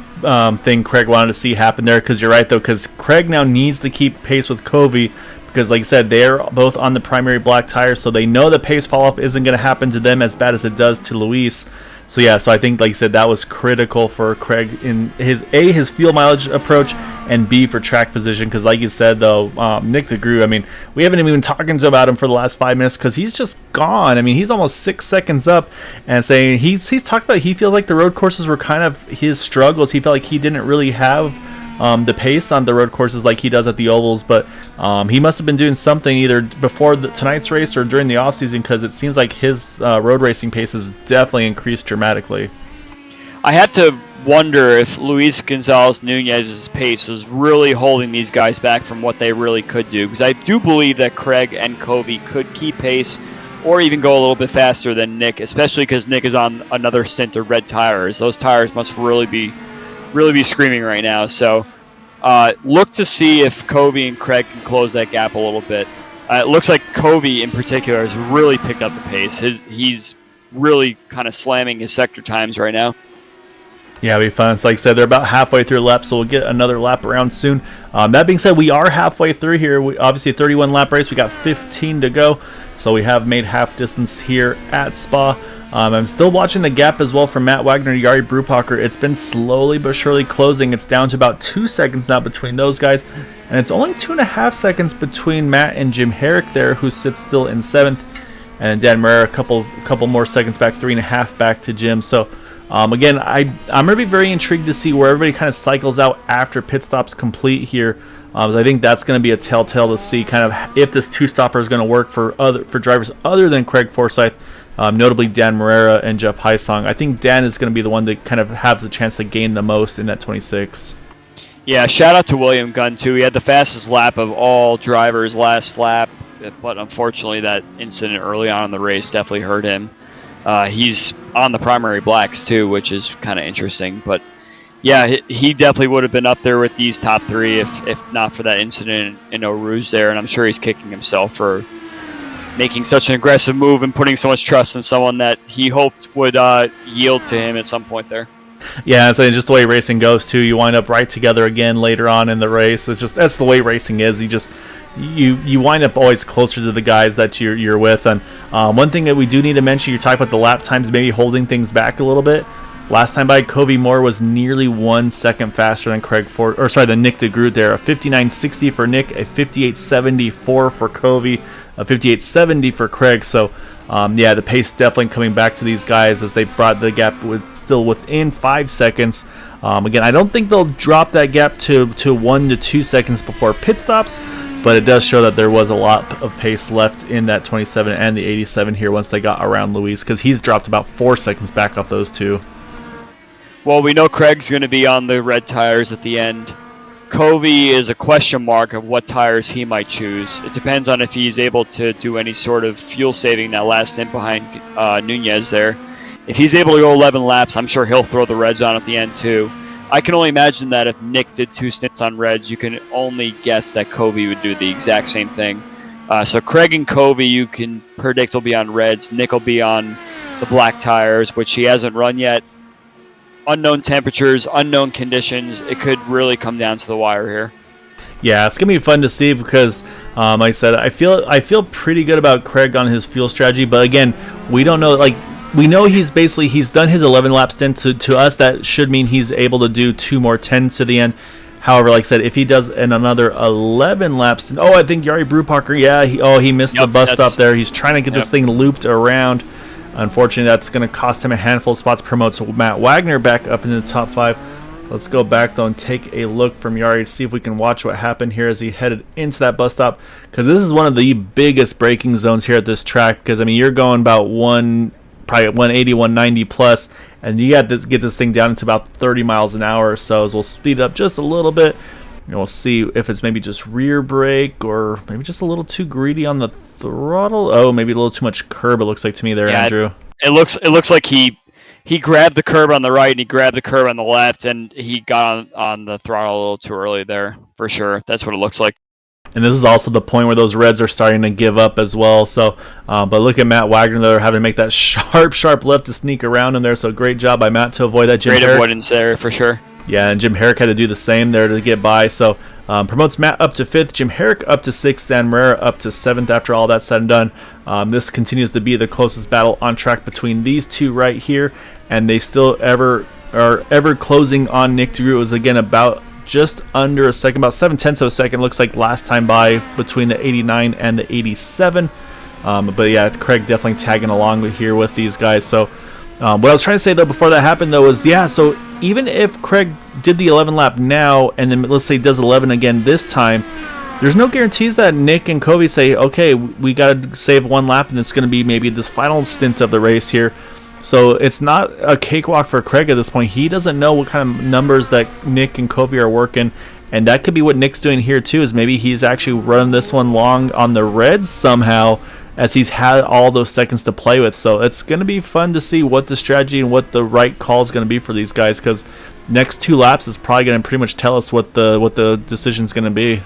thing Craig wanted to see happen there. Because you're right, though, because Craig now needs to keep pace with Kobe. Because, like I said, they're both on the primary black tires, so they know the pace fall-off isn't going to happen to them as bad as it does to Luis. So, so I think, like you said, that was critical for Craig in his fuel mileage approach, and B, for track position. Because, like you said, though, Nick de Groot, we haven't even been talking about him for the last 5 minutes, because he's just gone. He's almost 6 seconds up, and saying he's talked about, he feels like the road courses were kind of his struggles. He felt like he didn't really have the pace on the road courses like he does at the ovals, but he must have been doing something either before tonight's race or during the offseason, because it seems like his road racing pace has definitely increased dramatically. I had to wonder if Luis Gonzalez-Nunez's pace was really holding these guys back from what they really could do, because I do believe that Craig and Kobe could keep pace or even go a little bit faster than Nick, especially because Nick is on another stint of red tires. Those tires must really be screaming right now. So look to see if Kobe and Craig can close that gap a little bit. It looks like Kobe in particular has really picked up the pace. He's really kind of slamming his sector times right now. Yeah, it'll be fun. So like I said, they're about halfway through the lap, so we'll get another lap around soon. That being said, we are halfway through here. Obviously, a 31 lap race. We got 15 to go, so we have made half distance here at Spa. I'm still watching the gap as well from Matt Wagner and Jari Brubacher. It's been slowly but surely closing. It's down to about 2 seconds now between those guys, and it's only 2.5 seconds between Matt and Jim Herrick there, who sits still in 7th, and Dan Moreira a couple more seconds back, 3.5 back to Jim. So. Again, I'm going to be very intrigued to see where everybody kind of cycles out after pit stops complete here. I think that's going to be a telltale to see kind of if this two-stopper is going to work for drivers other than Craig Forsythe, notably Dan Moreira and Jeff Heisong. I think Dan is going to be the one that kind of has the chance to gain the most in that 26. Yeah, shout out to William Gunn, too. He had the fastest lap of all drivers last lap, but unfortunately that incident early on in the race definitely hurt him. He's on the primary blacks too, which is kind of interesting. But yeah, he definitely would have been up there with these top three if not for that incident in Eau Rouge there. And I'm sure he's kicking himself for making such an aggressive move and putting so much trust in someone that he hoped would yield to him at some point there. Yeah, so just the way racing goes too. You wind up right together again later on in the race. That's the way racing is. You wind up always closer to the guys that you're with. And one thing that we do need to mention, you're talking about the lap times maybe holding things back a little bit. Last time by, Covey Moore was nearly 1 second faster than than Nick DeGroot there. A 59.60 for Nick, a 58.74 for Covey, a 58.70 for Craig. So yeah, the pace definitely coming back to these guys as they brought the gap still within 5 seconds. Again, I don't think they'll drop that gap to 1 to 2 seconds before pit stops, but it does show that there was a lot of pace left in that 27 and the 87 here once they got around Luis, because he's dropped about 4 seconds back off those two. Well, we know Craig's going to be on the red tires at the end. Covey is a question mark of what tires he might choose. It depends on if he's able to do any sort of fuel saving that last stint behind Nunez there. If he's able to go 11 laps, I'm sure he'll throw the reds on at the end too. I can only imagine that if Nick did 2 stints on reds, you can only guess that Covey would do the exact same thing. So Craig and Covey, you can predict will be on reds. Nick will be on the black tires, which he hasn't run yet. Unknown temperatures, unknown conditions. It could really come down to the wire here. Yeah, it's gonna be fun to see because, like I said, I feel pretty good about Craig on his fuel strategy. But again, we don't know. Like, we know he's done his 11 lap stint. To us, that should mean he's able to do 2 more 10s to the end. However, like I said, if he does another 11 laps, I think Jari Brubacher, yeah, he missed the bus stop there. He's trying to get this thing looped around. Unfortunately, that's going to cost him a handful of spots. Promotes Matt Wagner back up into the top 5. Let's go back, though, and take a look from Jari to see if we can watch what happened here as he headed into that bus stop. Because this is one of the biggest braking zones here at this track. Because, I mean, you're going about probably 180, 190 plus, and you got to get this thing down to about 30 miles an hour or so. As we'll speed it up just a little bit, and we'll see if it's maybe just rear brake or maybe just a little too greedy on the throttle. Oh, maybe a little too much curb, it looks like to me there, Andrew. It looks like he grabbed the curb on the right and he grabbed the curb on the left, and he got on the throttle a little too early there, for sure. That's what it looks like. And this is also the point where those reds are starting to give up as well. So, but look at Matt Wagner there having to make that sharp left to sneak around in there. So great job by Matt to avoid that. Great avoidance there, for sure. Yeah, and Jim Herrick had to do the same there to get by. So promotes Matt up to 5th, Jim Herrick up to 6th, Dan Moreira up to 7th after all that's said and done. This continues to be the closest battle on track between these two right here. And they still ever closing on Nick DeGroot. It was again about just under a second, about 7/10 of a second, looks like last time by, between the 89 and the 87. But yeah, Craig definitely tagging along here with these guys. So what I was trying to say though before that happened though was, so even if Craig did the 11 lap now and then let's say does 11 again this time, there's no guarantees that Nick and Covey say, okay, we got to save 1 lap and it's going to be maybe this final stint of the race here. So it's not a cakewalk for Craig at this point. He doesn't know what kind of numbers that Nick and Covey are working, and that could be what Nick's doing here too, is maybe he's actually running this one long on the reds somehow as he's had all those seconds to play with. So it's going to be fun to see what the strategy and what the right call is going to be for these guys, because next 2 laps is probably going to pretty much tell us what the decision is going to be.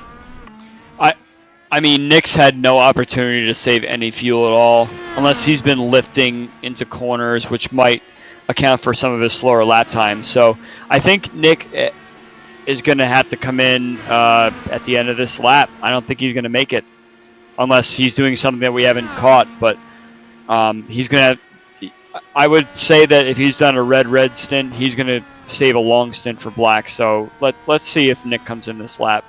I mean, Nick's had no opportunity to save any fuel at all, unless he's been lifting into corners, which might account for some of his slower lap time. So I think Nick is going to have to come in at the end of this lap. I don't think he's going to make it unless he's doing something that we haven't caught. But he's going to I would say that if he's done a red stint, he's going to save a long stint for black. So let's see if Nick comes in this lap.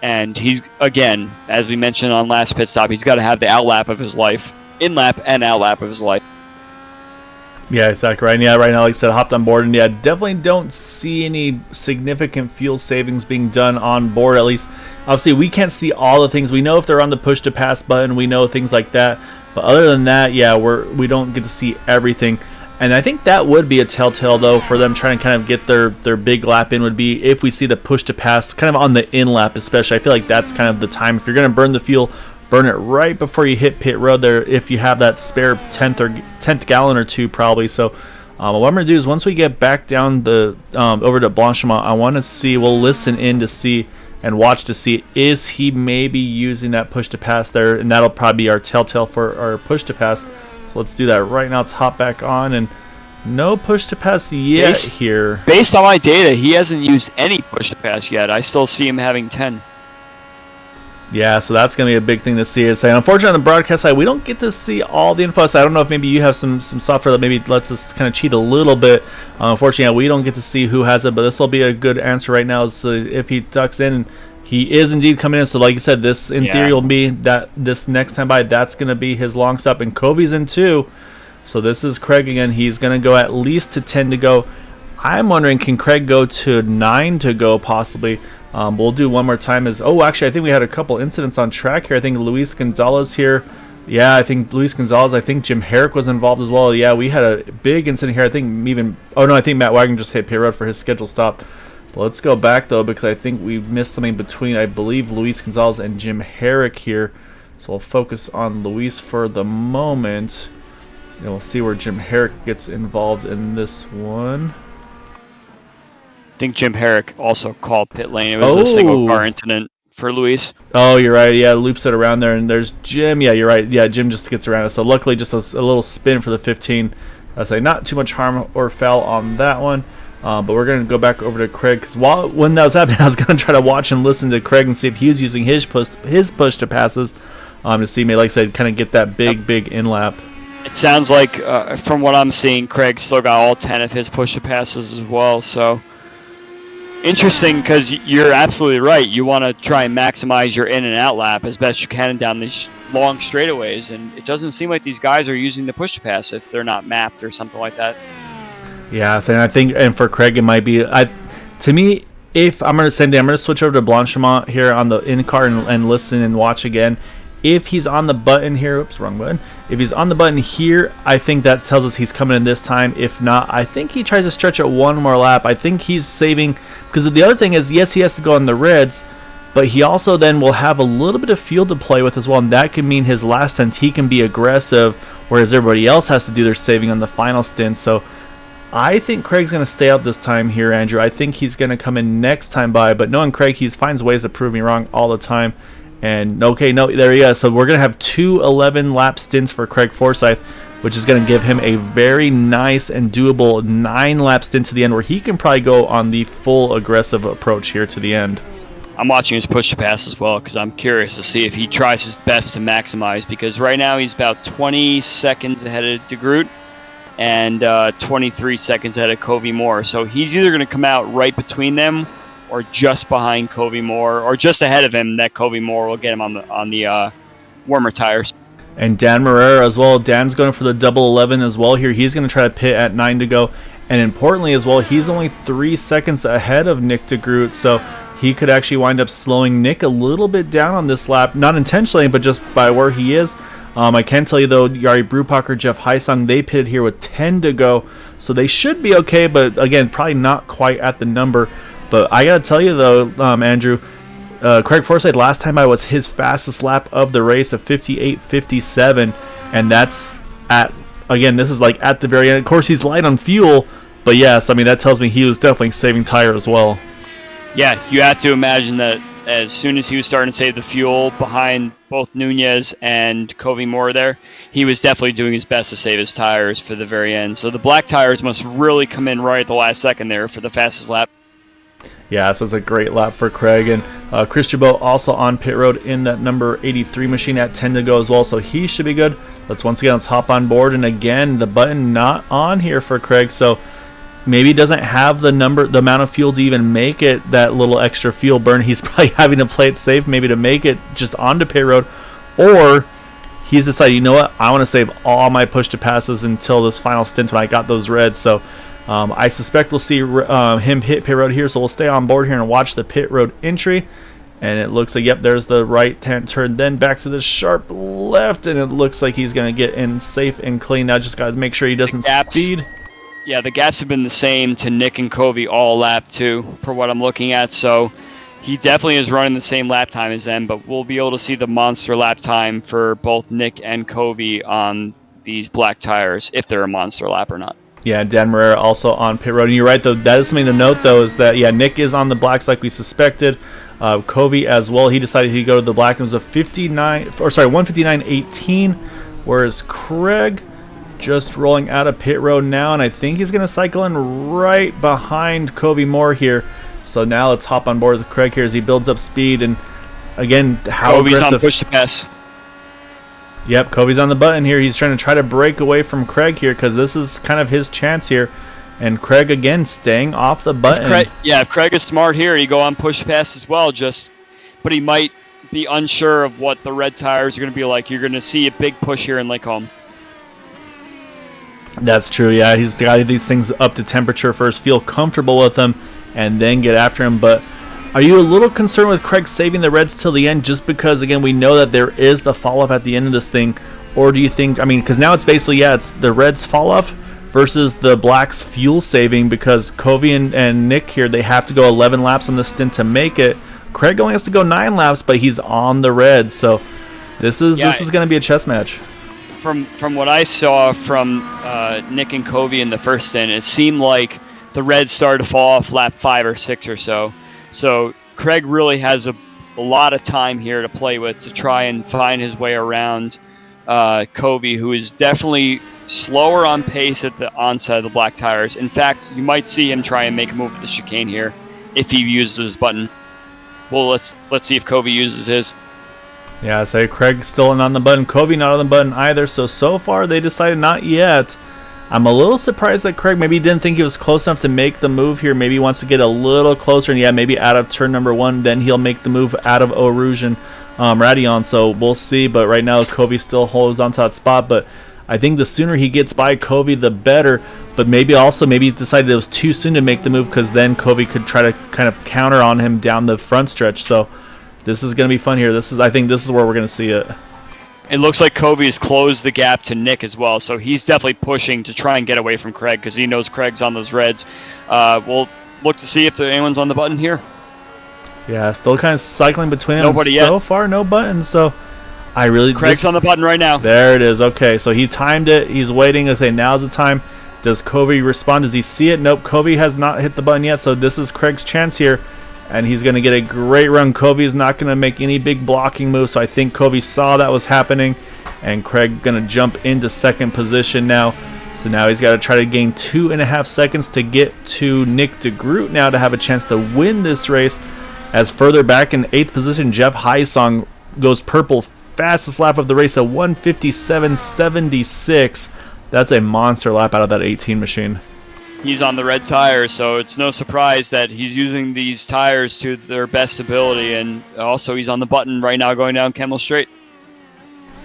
And he's, again, as we mentioned on last pit stop, he's got to have the outlap of his life, in-lap and outlap of his life. Yeah, exactly right. Yeah, right now, like I said, hopped on board, and yeah, definitely don't see any significant fuel savings being done on board. At least, obviously, we can't see all the things. We know if they're on the push to pass button, we know things like that. But other than that, yeah, we don't get to see everything. And I think that would be a telltale, though, for them trying to kind of get their big lap in, would be if we see the push to pass kind of on the in lap, especially. I feel like that's kind of the time. If you're going to burn the fuel, burn it right before you hit pit road there, if you have that spare 10th gallon or two, probably. So what I'm going to do is once we get back down the over to Blanchimont, I want to see, we'll listen in to see and watch to see, is he maybe using that push to pass there, and that'll probably be our telltale for our push to pass. So let's do that right now. Let's hop back on, and no push to pass yet here. Based on my data, he hasn't used any push to pass yet. I still see him having 10. Yeah, so that's going to be a big thing to see. Unfortunately, on the broadcast side, we don't get to see all the info. So I don't know if maybe you have some software that maybe lets us kind of cheat a little bit. Unfortunately, we don't get to see who has it, but this will be a good answer right now. So if he ducks in, and he is indeed coming in. So like you said, this in theory will be that this next time by, that's going to be his long stop. And Covey's in too. So this is Craig again. He's going to go at least to 10 to go. I'm wondering, can Craig go to 9 to go possibly? We'll do one more time. Actually, I think we had a couple incidents on track here. I think Luis Gonzalez here. Yeah, I think Luis Gonzalez. I think Jim Herrick was involved as well. Yeah, we had a big incident here. I think I think Matt Wagner just hit pit road for his scheduled stop. But let's go back, though, because I think we missed something between, I believe, Luis Gonzalez and Jim Herrick here. So we'll focus on Luis for the moment. And we'll see where Jim Herrick gets involved in this one. I think Jim Herrick also called pit lane. It was a single car incident for Luis. Oh, you're right. Yeah, loops it around there, and there's Jim. Yeah, you're right. Yeah, Jim just gets around it. So luckily, just a little spin for the 15. I say not too much harm or foul on that one. But we're going to go back over to Craig, because when that was happening, I was going to try to watch and listen to Craig and see if he was using his push to passes to see me, like I said, kind of get that big in lap. It sounds like, from what I'm seeing, Craig still got all 10 of his push to passes as well. So interesting, because you're absolutely right. You want to try and maximize your in and out lap as best you can down these long straightaways, and it doesn't seem like these guys are using the push to pass if they're not mapped or something like that. Yeah, so I think, and for Craig, it might be, to me, if I'm going to same thing, I'm going to switch over to Blanchimont here on the in-car and listen and watch again. If he's on the button here, oops, wrong button. If he's on the button here, I think that tells us he's coming in this time. If not, I think he tries to stretch it one more lap. I think he's saving, because the other thing is, yes, he has to go on the reds, but he also then will have a little bit of fuel to play with as well, and that can mean his last stint he can be aggressive, whereas everybody else has to do their saving on the final stint. So I think Craig's going to stay out this time here, Andrew. I think he's going to come in next time by, but knowing Craig, he finds ways to prove me wrong all the time. And there he is. So we're going to have 2 11-lap stints for Craig Forsythe, which is going to give him a very nice and doable 9-lap stint to the end, where he can probably go on the full aggressive approach here to the end. I'm watching his push to pass as well, because I'm curious to see if he tries his best to maximize, because right now he's about 20 seconds ahead of DeGroot and 23 seconds ahead of Covey Moore. So he's either going to come out right between them or just behind Covey Moore, or just ahead of him, that Covey Moore will get him on the warmer tires. And Dan Marrera as well. Dan's going for the double 11 as well here. He's going to try to pit at 9 to go. And importantly as well, he's only 3 seconds ahead of Nick DeGroot, so he could actually wind up slowing Nick a little bit down on this lap. Not intentionally, but just by where he is. I can tell you, though, Yari Brupacher, Jeff Heisung, they pitted here with 10 to go. So they should be okay, but again, probably not quite at the number. But I got to tell you, though, Andrew, Craig Forsythe, last time I was his fastest lap of the race of 58.57. And that's this is like at the very end. Of course, he's light on fuel. But yes, I mean, that tells me he was definitely saving tire as well. Yeah, you have to imagine that as soon as he was starting to save the fuel behind both Nunez and Covey Moore there, he was definitely doing his best to save his tires for the very end. So the black tires must really come in right at the last second there for the fastest lap. Yeah, so it's a great lap for Craig. And Chris Jabot also on pit road in that number 83 machine at 10 to go as well, so he should be good. Let's hop on board. And again, the button not on here for Craig, so maybe doesn't have the amount of fuel to even make it that little extra fuel burn. He's probably having to play it safe maybe to make it just onto pit road, or he's decided, you know what, I want to save all my push to passes until this final stint when I got those reds. So I suspect we'll see him hit pit road here, so we'll stay on board here and watch the pit road entry. And it looks like, yep, there's the right-hand turn, then back to the sharp left, and it looks like he's going to get in safe and clean. Now just got to make sure he doesn't speed. Yeah, the gaps have been the same to Nick and Covey all lap 2 for what I'm looking at, so he definitely is running the same lap time as them, but we'll be able to see the monster lap time for both Nick and Covey on these black tires, if they're a monster lap or not. Yeah, Dan Marrera also on pit road. And you're right, though. That is something to note, though, is that, yeah, Nick is on the blacks like we suspected. Covey as well. He decided he'd go to the black. It was a 159.18, whereas Craig just rolling out of pit road now, and I think he's going to cycle in right behind Covey Moore here. So now let's hop on board with Craig here as he builds up speed. And again, how Covey's aggressive. on push to pass. Yep, Covey's on the button here. He's trying to break away from Craig here because this is kind of his chance here. And Craig, again, staying off the button. If Craig is smart here, he go on push pass as well, but he might be unsure of what the red tires are going to be like. You're going to see a big push here in Lake Home. That's true, yeah. He's got these things up to temperature first, feel comfortable with them, and then get after him. But are you a little concerned with Craig saving the reds till the end just because, again, we know that there is the fall-off at the end of this thing? Or do you think, because now it's basically, it's the reds fall-off versus the blacks fuel saving, because Covey and Nick here, they have to go 11 laps on the stint to make it. Craig only has to go 9 laps, but he's on the reds. So this is going to be a chess match. From what I saw from Nick and Covey in the first stint, it seemed like the reds started to fall off lap 5 or 6 or so. So Craig really has a lot of time here to play with to try and find his way around Covey, who is definitely slower on pace at the onset of the black tires. In fact, you might see him try and make a move at the chicane here if he uses his button. Well, let's see if Covey uses his. Yeah, I say Craig still on the button. Covey not on the button either. So far they decided not yet. I'm a little surprised that Craig maybe didn't think he was close enough to make the move here. Maybe he wants to get a little closer, and maybe out of turn number 1, then he'll make the move out of Eau Rouge and Radion. So we'll see. But right now Covey still holds onto that spot. But I think the sooner he gets by Covey, the better. But maybe he decided it was too soon to make the move, because then Covey could try to kind of counter on him down the front stretch. So this is going to be fun here. I think this is where we're going to see it. It looks like Covey has closed the gap to Nick as well, so he's definitely pushing to try and get away from Craig because he knows Craig's on those reds. We'll look to see if anyone's on the button here. Yeah, still kind of cycling between them. Nobody yet. So far, no buttons. So Craig's on the button right now. There it is. Okay, so he timed it. He's waiting to say now's the time. Does Covey respond? Does he see it? Nope. Covey has not hit the button yet, so this is Craig's chance here. And he's going to get a great run. Covey's not going to make any big blocking moves, so I think Covey saw that was happening. And Craig going to jump into second position now. So now he's got to try to gain 2.5 seconds to get to Nick DeGroot now to have a chance to win this race. As further back in 8th position, Jeff Heisong goes purple. Fastest lap of the race, a 1:57.76. That's a monster lap out of that 18 machine. He's on the red tires, so it's no surprise that he's using these tires to their best ability, and also he's on the button right now going down Kemmel Straight.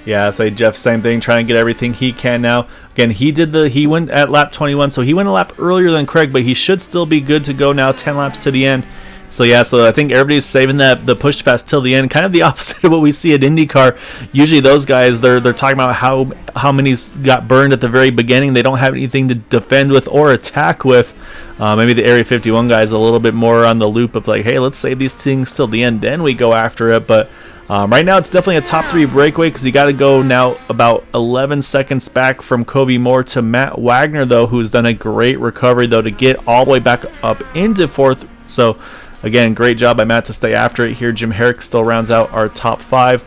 Yeah, I say Jeff, same thing, trying to get everything he can now. Again, he went at lap 21, so he went a lap earlier than Craig, but he should still be good to go now, 10 laps to the end. So I think everybody's saving the push pass till the end, kind of the opposite of what we see at IndyCar. Usually those guys, they're talking about how many got burned at the very beginning. They don't have anything to defend with or attack with. Maybe the Area 51 guys a little bit more on the loop of like, hey, let's save these things till the end, then we go after it. But right now it's definitely a top 3 breakaway because you got to go now about 11 seconds back from Covey Moore to Matt Wagner, though, who's done a great recovery, though, to get all the way back up into 4th. So again, great job by Matt to stay after it here. Jim Herrick still rounds out our top 5.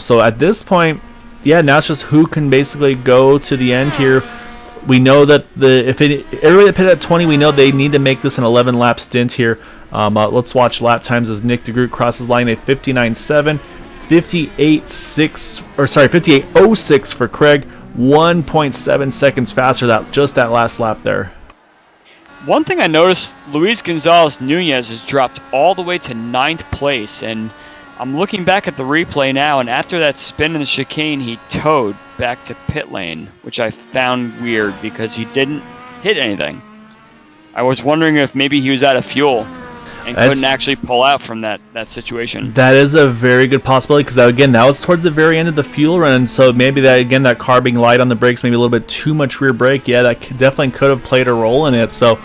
So at this point, yeah, now it's just who can basically go to the end here. We know that everybody that pitted at 20, we know they need to make this an 11-lap stint here. Let's watch lap times as Nick DeGroot crosses line at 59.7, 58.06 for Craig, 1.7 seconds faster that last lap there. One thing I noticed, Luis Gonzalez Nunez has dropped all the way to 9th place, and I'm looking back at the replay now, and after that spin in the chicane, he towed back to pit lane, which I found weird because he didn't hit anything. I was wondering if maybe he was out of fuel and couldn't actually pull out from that situation. That is a very good possibility because, again, that was towards the very end of the fuel run, and so maybe that car being light on the brakes, maybe a little bit too much rear brake, yeah, that definitely could have played a role in it. So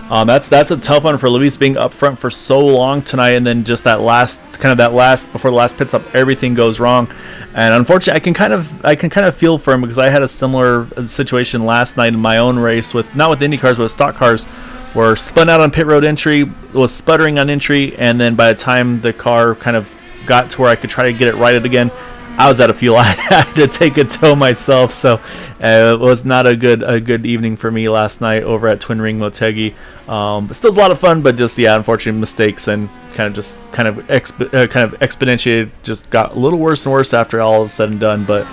that's a tough one for Luis being up front for so long tonight, and then just before the last pit stop, everything goes wrong. And unfortunately, I can kind of feel for him because I had a similar situation last night in my own race not with Indy cars, but with stock cars, where spun out on pit road entry, was sputtering on entry, and then by the time the car kind of got to where I could try to get it righted again, I was out of fuel. I had to take a tow myself, so it was not a good evening for me last night over at Twin Ring Motegi. But still, a lot of fun, but just unfortunate mistakes and kind of exponentiated. Just got a little worse and worse after all was said and done. But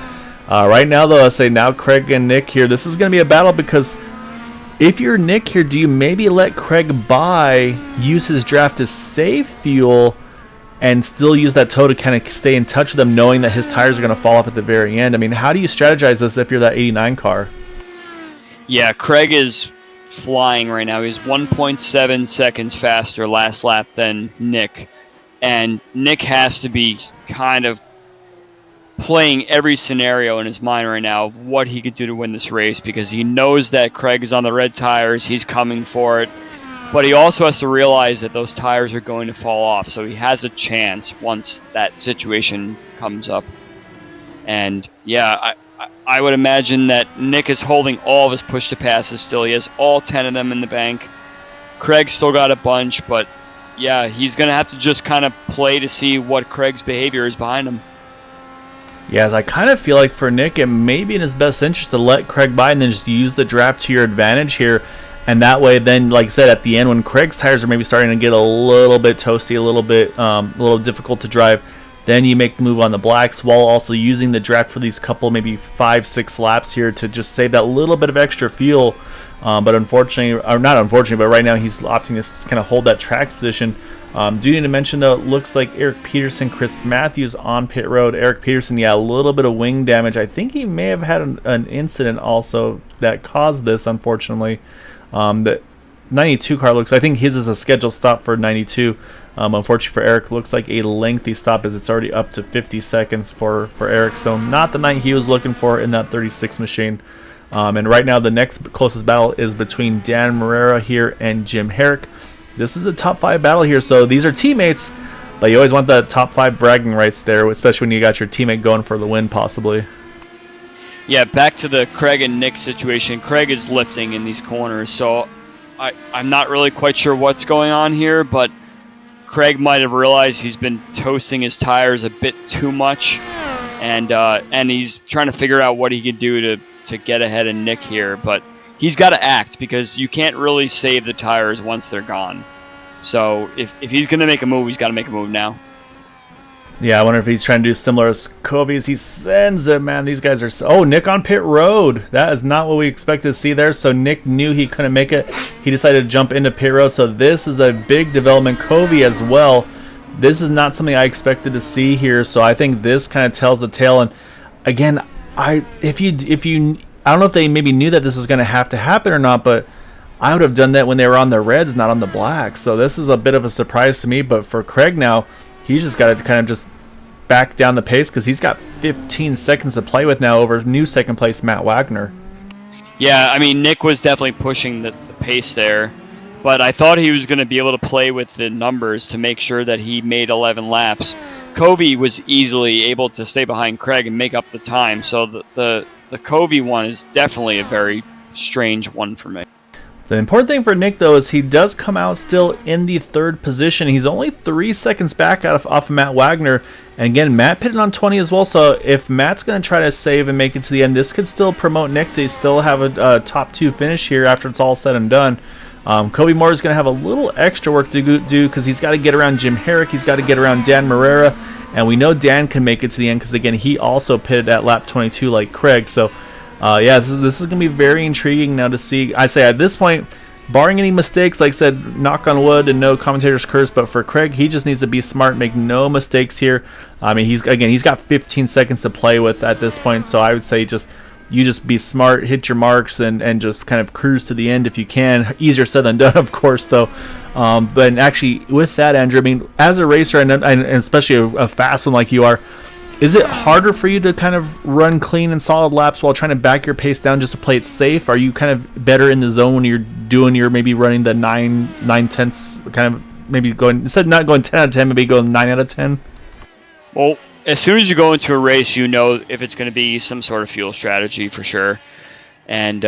right now, though, I say now Craig and Nick here. This is going to be a battle because if you're Nick here, do you maybe let Craig use his draft as save fuel and still use that tow to kind of stay in touch with them, knowing that his tires are going to fall off at the very end? I mean, how do you strategize this if you're that 89 car? Yeah, Craig is flying right now. He's 1.7 seconds faster last lap than Nick. And Nick has to be kind of playing every scenario in his mind right now of what he could do to win this race because he knows that Craig is on the red tires. He's coming for it. But he also has to realize that those tires are going to fall off, so he has a chance once that situation comes up. And yeah, I would imagine that Nick is holding all of his push-to-passes still. He has all 10 of them in the bank. Craig's still got a bunch, but yeah, he's going to have to just kind of play to see what Craig's behavior is behind him. Yeah, I kind of feel like for Nick, it may be in his best interest to let Craig by and then just use the draft to your advantage here. And that way, then, like I said, at the end, when Craig's tires are maybe starting to get a little bit toasty, a little difficult to drive, then you make the move on the blacks while also using the draft for these couple, maybe 5-6 laps here to just save that little bit of extra fuel. But unfortunately, or not unfortunately, but right now he's opting to kind of hold that track position. Do need to mention, though, it looks like Eric Peterson, Chris Matthews on pit road. Eric Peterson, yeah, a little bit of wing damage. I think he may have had an incident also that caused this, unfortunately. The 92 car I think his is a scheduled stop for 92. Unfortunately for Eric, looks like a lengthy stop as it's already up to 50 seconds for Eric. So not the night he was looking for in that 36 machine. And right now the next closest battle is between Dan Morera here and Jim Herrick. This is a top 5 battle here. So these are teammates, but you always want the top 5 bragging rights there, especially when you got your teammate going for the win possibly. Yeah, back to the Craig and Nick situation. Craig is lifting in these corners, so I'm not really quite sure what's going on here, but Craig might have realized he's been toasting his tires a bit too much, and he's trying to figure out what he can do to get ahead of Nick here. But he's got to act because you can't really save the tires once they're gone. So if he's going to make a move, he's got to make a move now. Yeah, I wonder if he's trying to do similar as Covey as he sends it, man. These guys are oh, Nick on pit road. That is not what we expected to see there. So Nick knew he couldn't make it. He decided to jump into pit road. So this is a big development. Covey as well. This is not something I expected to see here. So I think this kind of tells the tale. And again, if you I don't know if they maybe knew that this was going to have to happen or not, but I would have done that when they were on the reds, not on the blacks. So this is a bit of a surprise to me. But for Craig now, he's just got to kind of just back down the pace because he's got 15 seconds to play with now over new second place Matt Wagner. Yeah, I mean, Nick was definitely pushing the pace there, but I thought he was going to be able to play with the numbers to make sure that he made 11 laps. Covey was easily able to stay behind Craig and make up the time, so the Covey one is definitely a very strange one for me. The important thing for Nick, though, is he does come out still in the third position. He's only 3 seconds back off of Matt Wagner. And again, Matt pitted on 20 as well. So if Matt's going to try to save and make it to the end, this could still promote Nick to still have a top 2 finish here after it's all said and done. Kobe Moore is going to have a little extra work to do because he's got to get around Jim Herrick. He's got to get around Dan Marrera. And we know Dan can make it to the end because, again, he also pitted at lap 22 like Craig. So yeah, this is going to be very intriguing now to see. I say at this point, barring any mistakes, like I said, knock on wood and no commentator's curse, but for Craig, he just needs to be smart, make no mistakes here. I mean, he's got 15 seconds to play with at this point, so I would say you just be smart, hit your marks, and just kind of cruise to the end if you can. Easier said than done, of course, though. But actually, with that, Andrew, I mean, as a racer, and especially a fast one like you are, is it harder for you to kind of run clean and solid laps while trying to back your pace down just to play it safe? Are you kind of better in the zone when you're maybe running the 9/10, kind of maybe going, instead of not going 10 out of 10, maybe going 9 out of 10? Well, as soon as you go into a race, you know if it's going to be some sort of fuel strategy for sure. And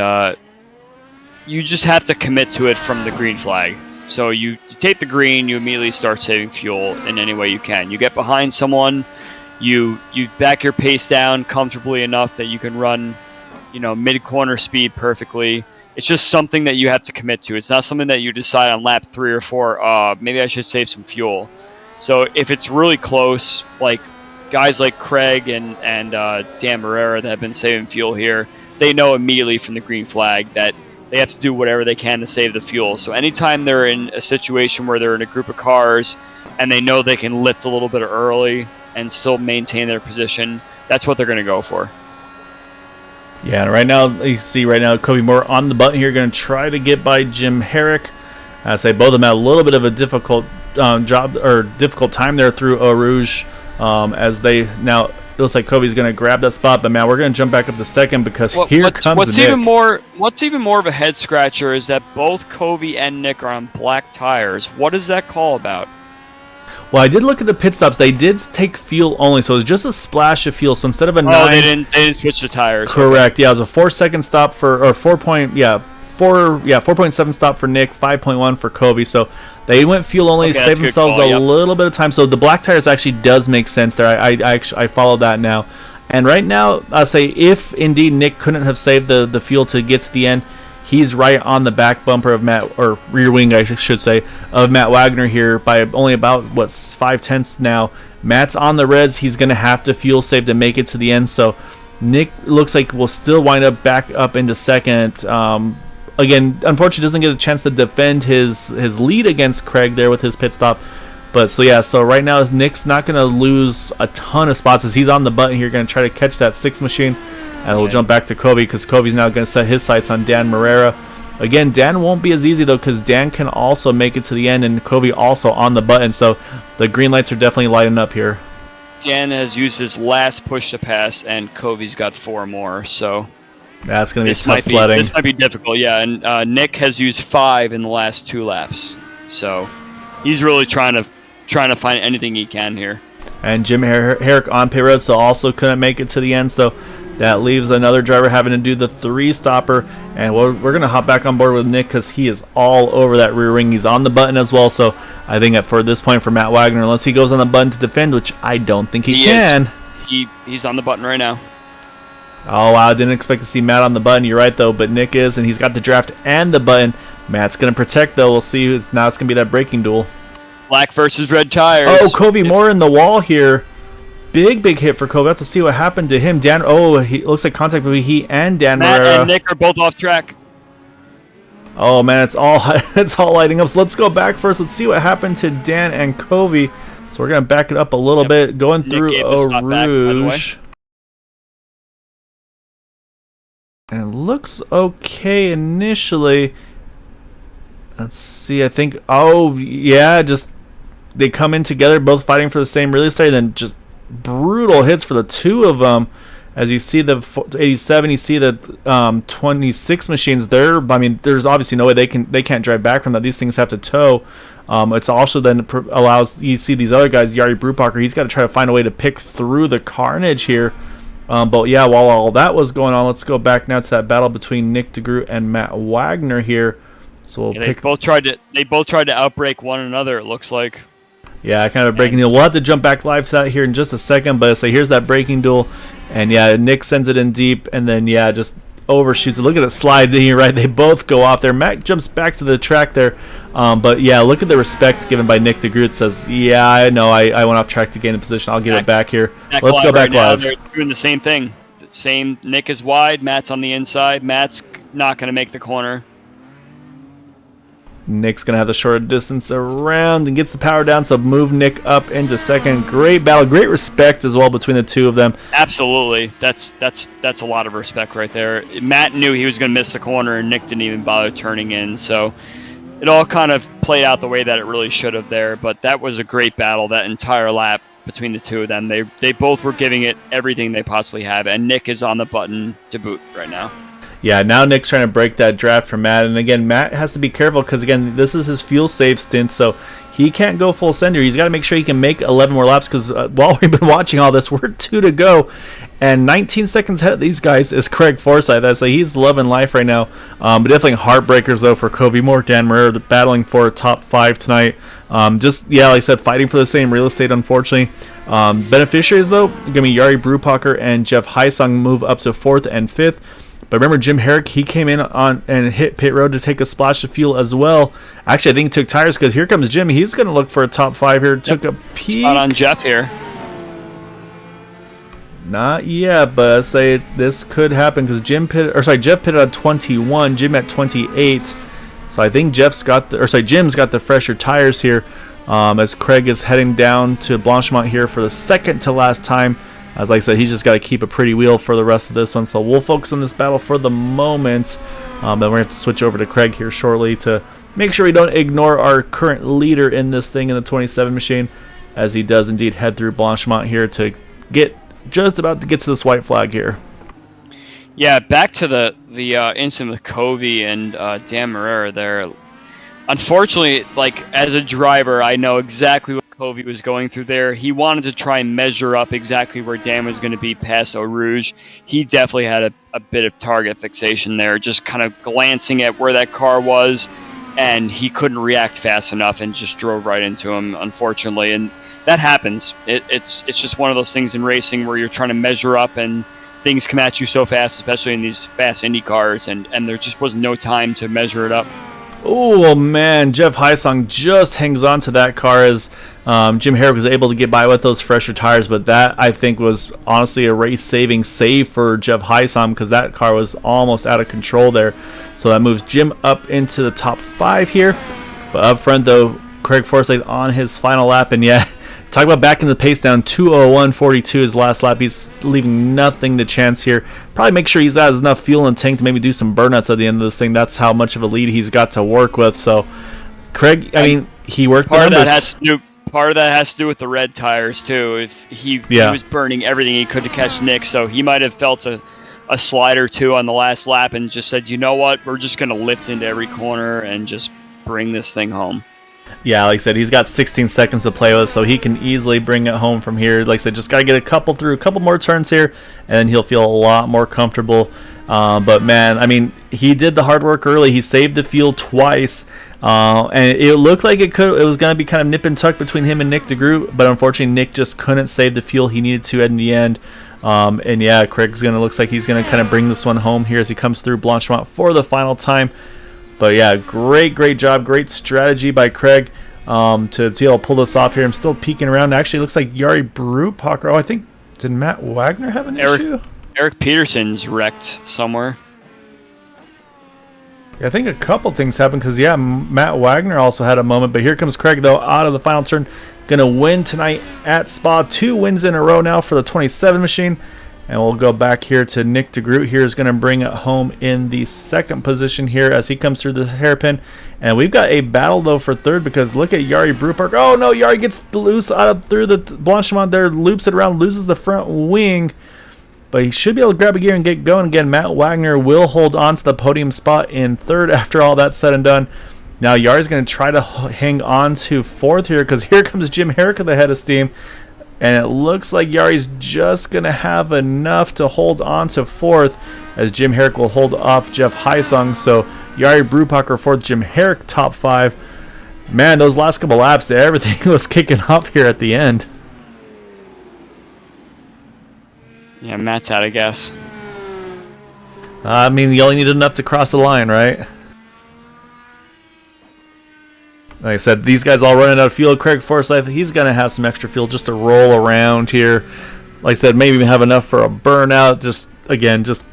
you just have to commit to it from the green flag. So you take the green, you immediately start saving fuel in any way you can. You get behind someone, you back your pace down comfortably enough that you can run, mid-corner speed perfectly. It's just something that you have to commit to. It's not something that you decide on lap 3 or 4, maybe I should save some fuel. So if it's really close, like guys like Craig and Dan Marrera that have been saving fuel here, they know immediately from the green flag that they have to do whatever they can to save the fuel. So anytime they're in a situation where they're in a group of cars and they know they can lift a little bit early and still maintain their position, that's what they're going to go for. Yeah, right now, you see Kobe Moore on the button here, going to try to get by Jim Herrick. I say both of them had a little bit of a difficult difficult time there through Eau Rouge, as they now, it looks like Kobe's going to grab that spot, but man, we're going to jump back up to second because comes what's Nick. What's even more of a head scratcher is that both Kobe and Nick are on black tires. What is that call about? Well, I did look at the pit stops. They did take fuel only, so it was just a splash of fuel. So instead of a 9, they didn't switch the tires. Correct. Okay. Yeah, it was a 4-second stop for, or 4.7 stop for Nick, 5.1 for Kobe. So they went fuel only, saved themselves a little bit of time. So the black tires actually does make sense there. I follow that now. And right now, I'll say if indeed Nick couldn't have saved the fuel to get to the end, he's right on the back bumper of Matt, or rear wing, I should say, of Matt Wagner here by only about, 5/10 now. Matt's on the reds. He's going to have to fuel save to make it to the end. So Nick looks like will still wind up back up into second. Again, unfortunately, doesn't get a chance to defend his lead against Craig there with his pit stop. But so right now Nick's not going to lose a ton of spots as he's on the button here, going to try to catch that 6 machine. And we'll jump back to Kobe because Kobe's now going to set his sights on Dan Marrera. Again, Dan won't be as easy, though, because Dan can also make it to the end, and Kobe also on the button. So the green lights are definitely lighting up here. Dan has used his last push to pass, and Kobe's got 4 more. So that's going to be tough sledding. This might be difficult, yeah. And Nick has used 5 in the last 2 laps. So he's really trying to find anything he can here. And Jim Herrick on pit road, so also couldn't make it to the end. So that leaves another driver having to do the 3-stopper, and we're going to hop back on board with Nick because he is all over that rear wing. He's on the button as well, so I think that for this point for Matt Wagner, unless he goes on the button to defend, which I don't think he can. He's on the button right now. Oh, wow, I didn't expect to see Matt on the button. You're right, though, but Nick is, and he's got the draft and the button. Matt's going to protect, though. We'll see. Now it's going to be that braking duel. Black versus red tires. Oh, Kobe Moore in the wall here. Big hit for Kobe. Have to see what happened to him. He looks like contact between he and Dan Matt Marrera. And Nick are both off track. Oh man, it's all lighting up. So let's go back first. Let's see what happened to Dan and Kobe. So we're gonna back it up a little bit, going through Eau Rouge. And it looks okay initially. Let's see. I think. Oh yeah, just they come in together, both fighting for the same release there, then just brutal hits for the two of them. As you see the 87, you see the 26 machines there. I mean, there's obviously no way they can't drive back from that. These things have to tow. It's also then allows you see these other guys. Yari Brubacher, he's got to try to find a way to pick through the carnage here. But yeah, while all that was going on, let's go back now to that battle between Nick DeGroot and Matt Wagner here. So we'll Yeah, pick. They both tried to outbreak one another. It looks like. Yeah, kind of a breaking duel. We'll have to jump back live to that here in just a second. But so here's that breaking duel, and yeah, Nick sends it in deep, and then yeah, just overshoots it. Look at the slide here, right? They both go off there. Matt jumps back to the track there, but yeah, look at the respect given by Nick DeGroot. Says, yeah, I know, I went off track to gain the position. I'll give it back here. Let's go back live. They're doing the same thing. Same. Nick is wide. Matt's on the inside. Matt's not going to make the corner. Nick's going to have the short distance around and gets the power down, so move Nick up into second. Great battle, great respect as well between the two of them. Absolutely. That's a lot of respect right there. Matt knew he was going to miss the corner, and Nick didn't even bother turning in, so it all kind of played out the way that it really should have there, but that was a great battle, that entire lap between the two of them. They both were giving it everything they possibly have, and Nick is on the button to boot right now. Yeah, now Nick's trying to break that draft from Matt. And again, Matt has to be careful because, again, this is his fuel save stint, so he can't go full send here. He's got to make sure he can make 11 more laps because while we've been watching all this, we're 2 to go. And 19 seconds ahead of these guys is Craig Forsythe. I say he's loving life right now. But definitely heartbreakers, though, for Covey Moore, Dan Marrero, battling for a top 5 tonight. Just, yeah, like I said, fighting for the same real estate, unfortunately. Beneficiaries, though, going to be Jari Brupacher and Jeff Heisung move up to 4th and 5th. But remember, Jim Herrick, he came in on and hit pit road to take a splash of fuel as well. Actually, I think he took tires because here comes Jim. He's going to look for a top 5 here. Took a peek. Spot on Jeff here. Not yet, but I say this could happen because Jeff pitted on 21, Jim at 28. So I think Jim's got the fresher tires here as Craig is heading down to Blanchemont here for the second to last time. As like I said, he's just got to keep a pretty wheel for the rest of this one. So we'll focus on this battle for the moment. Then we're going to have to switch over to Craig here shortly to make sure we don't ignore our current leader in this thing in the 27 machine, as he does indeed head through Blanchemont here to get just about to get to this white flag here. Yeah, back to the incident with Covey and Dan Marrero there. Unfortunately, like as a driver, I know exactly what Covey was going through there. He wanted to try and measure up exactly where Dan was going to be past Eau Rouge. He definitely had a bit of target fixation there, just kind of glancing at where that car was, and he couldn't react fast enough and just drove right into him, unfortunately. And that happens. It's just one of those things in racing where you're trying to measure up and things come at you so fast, especially in these fast Indy cars, and there just was no time to measure it up. Oh man, Jeff Heisung just hangs on to that car as Jim Herrick was able to get by with those fresher tires, but that I think was honestly a race-saving save for Jeff Heisung because that car was almost out of control there. So that moves Jim up into the top 5 here. But up front though, Craig Forsythe on his final lap, and yeah, talk about backing the pace down. 2:01.42 his last lap. He's leaving nothing to chance here. Probably make sure he's has enough fuel in the tank to maybe do some burnouts at the end of this thing. That's how much of a lead he's got to work with. So Craig, I mean, he worked the numbers. Part of that has to do with the red tires too. If he was burning everything he could to catch Nick, so he might have felt a slide or two on the last lap and just said, you know what, we're just going to lift into every corner and just bring this thing home. Yeah, like I said, he's got 16 seconds to play with, so he can easily bring it home from here. Like I said, just got to get a couple more turns here, and then he'll feel a lot more comfortable. But man, I mean, he did the hard work early. He saved the field twice, and it looked like it was going to be kind of nip and tuck between him and Nick DeGroot, but unfortunately, Nick just couldn't save the fuel he needed to in the end. And yeah, Craig's looks like he's going to kind of bring this one home here as he comes through Blanchemont for the final time. But yeah, great job, great strategy by Craig to be able to pull this off here. I'm still peeking around. Actually, it looks like Jari Brupacher. Oh, I think, did Matt Wagner have an issue? Eric Peterson's wrecked somewhere. Yeah, I think a couple things happened because, yeah, Matt Wagner also had a moment. But here comes Craig, though, out of the final turn. Going to win tonight at Spa. 2 wins in a row now for the 27 machine. And we'll go back here to Nick DeGroot here is going to bring it home in the second position here as he comes through the hairpin. And we've got a battle, though, for third because look at Jari Brupacher. Oh, no, Jari gets loose through the Blanchemont there, loops it around, loses the front wing. But he should be able to grab a gear and get going. Again, Matt Wagner will hold on to the podium spot in third after all that's said and done. Now Jari's going to try to hang on to fourth here because here comes Jim Herrick at the head of steam. And it looks like Jari's just going to have enough to hold on to fourth as Jim Herrick will hold off Jeff Heisung. So Jari Brubacher fourth, Jim Herrick top 5. Man, those last couple laps, everything was kicking off here at the end. Yeah, Matt's out of gas. I mean, you only need enough to cross the line, right? Like I said, these guys all running out of fuel. Craig Forsythe, he's going to have some extra fuel just to roll around here. Like I said, maybe even have enough for a burnout. Just, again, just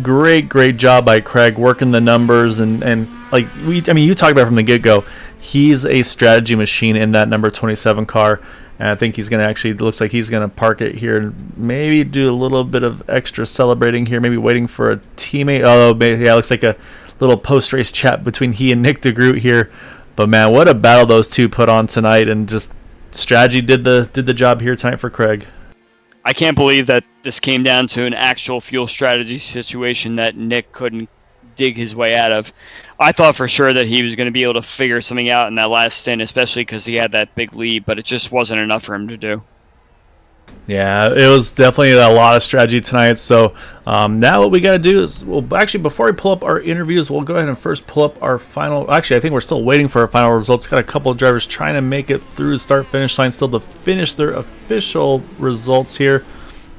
great job by Craig working the numbers. And like, you talked about it from the get-go. He's a strategy machine in that number 27 car. And I think he's going to actually, looks like he's going to park it here and maybe do a little bit of extra celebrating here, maybe waiting for a teammate. Oh, yeah, looks like a little post-race chat between he and Nick DeGroot here. But, man, what a battle those two put on tonight. And just strategy did the job here tonight for Craig. I can't believe that this came down to an actual fuel strategy situation that Nick couldn't dig his way out of. I thought for sure that he was going to be able to figure something out in that last stint, especially because he had that big lead, but it just wasn't enough for him to do. Yeah, it was definitely a lot of strategy tonight. So now what we got to do is, well, actually, before we pull up our interviews, we'll go ahead and first pull up our final. Actually, I think we're still waiting for our final results. Got a couple of drivers trying to make it through the start-finish line still to finish their official results here.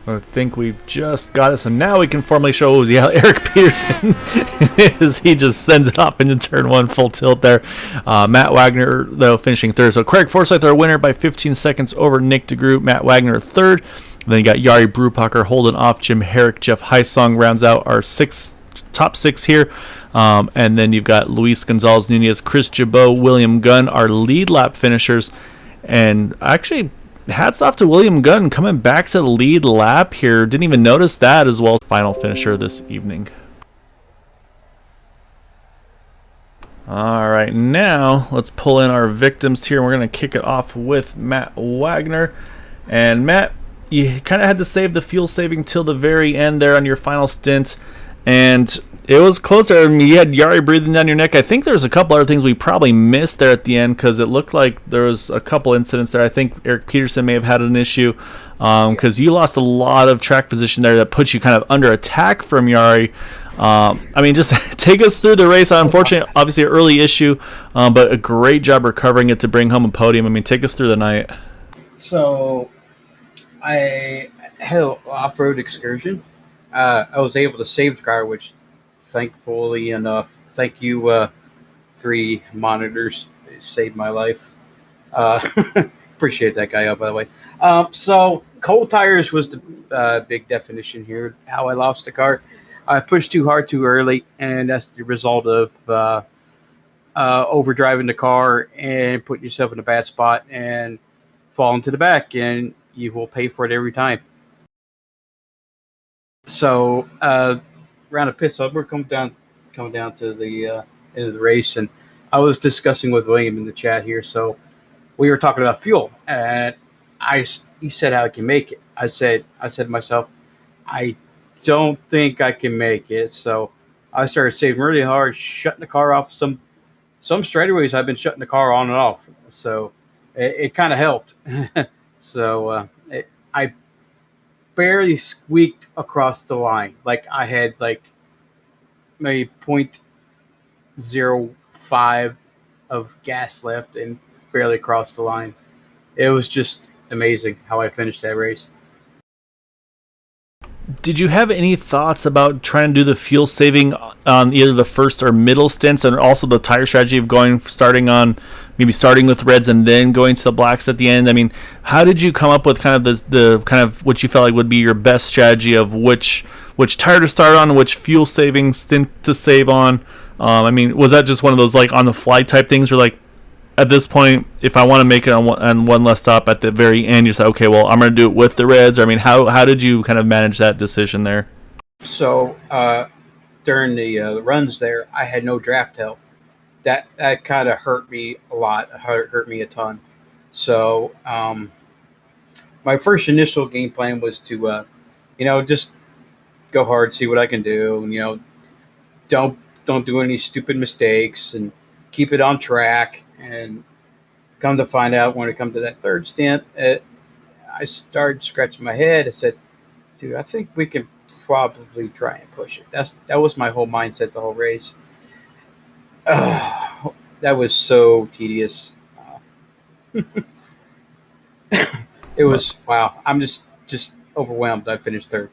I think we've just got it, so now we can formally show, Eric Peterson as he just sends it off into turn 1 full tilt there. Matt Wagner, though, finishing third. So Craig Forsythe, our winner by 15 seconds over Nick DeGroot. Matt Wagner third. And then you got Jari Brubacher holding off Jim Herrick. Jeff Heisong rounds out our top 6 here. And then you've got Luis Gonzalez Nunez, Chris Jabot, William Gunn, our lead lap finishers. And actually, hats off to William Gunn coming back to the lead lap here. Didn't even notice that as well. Final finisher this evening. All right, now let's pull in our victims here. We're going to kick it off with Matt Wagner. And Matt, you kind of had to save the fuel saving till the very end there on your final stint. And it was closer. I mean, you had Jari breathing down your neck. I think there's a couple other things we probably missed there at the end because it looked like there was a couple incidents there. I think Eric Peterson may have had an issue because you lost a lot of track position there that puts you kind of under attack from Jari. I mean, just take us through the race. Unfortunately, obviously, an early issue, but a great job recovering it to bring home a podium. I mean, take us through the night. So I had an off-road excursion. I was able to save the car, which thankfully enough, thank you, 3 monitors. It saved my life. Appreciate that guy, by the way. So cold tires was the big definition here, how I lost the car. I pushed too hard too early, and that's the result of overdriving the car and putting yourself in a bad spot and falling to the back, and you will pay for it every time. So around the pit stop, we're coming down to the end of the race, and I was discussing with William in the chat here. So we were talking about fuel, and he said how I can make it. I said to myself, I don't think I can make it. So I started saving really hard, shutting the car off. Some straightaways I've been shutting the car on and off. So it kind of helped. So I barely squeaked across the line. Like I had like maybe 0.05 of gas left and barely crossed the line. It was just amazing how I finished that race. Did you have any thoughts about trying to do the fuel saving on either the first or middle stints, and also the tire strategy of starting with reds and then going to the blacks at the end? I mean, how did you come up with kind of the kind of what you felt like would be your best strategy of which tire to start on, which fuel saving stint to save on? I mean, was that just one of those like on the fly type things where like at this point, if I want to make it on one less stop at the very end, you say, okay, well, I'm going to do it with the reds? Or, I mean, how did you kind of manage that decision there? So during the runs there, I had no draft help. That kind of hurt me a lot. It hurt me a ton. So my first initial game plan was to, just go hard, see what I can do. And, don't do any stupid mistakes and keep it on track. And come to find out, when it comes to that third stint, I started scratching my head. I said, dude, I think we can probably try and push it. That was my whole mindset the whole race. That was so tedious. It was wow. I'm just overwhelmed. I finished third.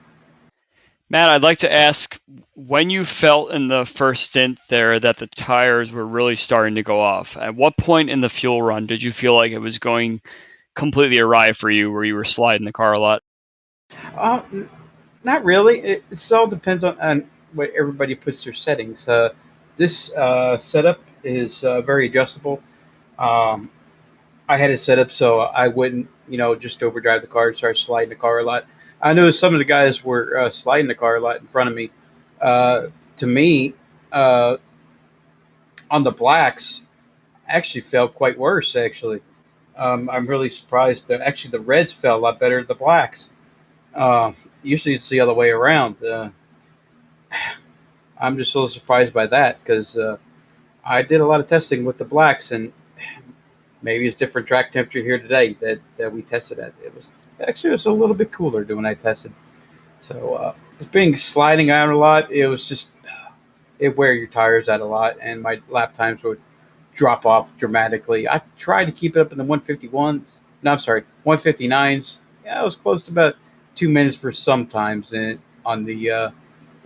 Matt, I'd like to ask when you felt in the first stint there that the tires were really starting to go off. At what point in the fuel run did you feel like it was going completely awry for you, where you were sliding the car a lot? Uh, Not really. It all depends on what everybody puts their settings. This setup is very adjustable. Um, I had it set up so I wouldn't, just overdrive the car and start sliding the car a lot. I know some of the guys were sliding the car a lot in front of me. To me, uh, on the blacks, I actually felt quite worse. Actually, I'm really surprised that actually the reds felt a lot better than the blacks. Uh, Usually it's the other way around. I'm just a little surprised by that because I did a lot of testing with the blacks, and maybe it's different track temperature here today that we tested at. It was a little bit cooler than when I tested. So it's being sliding out a lot. It was just it wear your tires out a lot, and my lap times would drop off dramatically. I tried to keep it up in the 151s. No, I'm sorry, 159s. Yeah, I was close to about 2 minutes for sometimes on the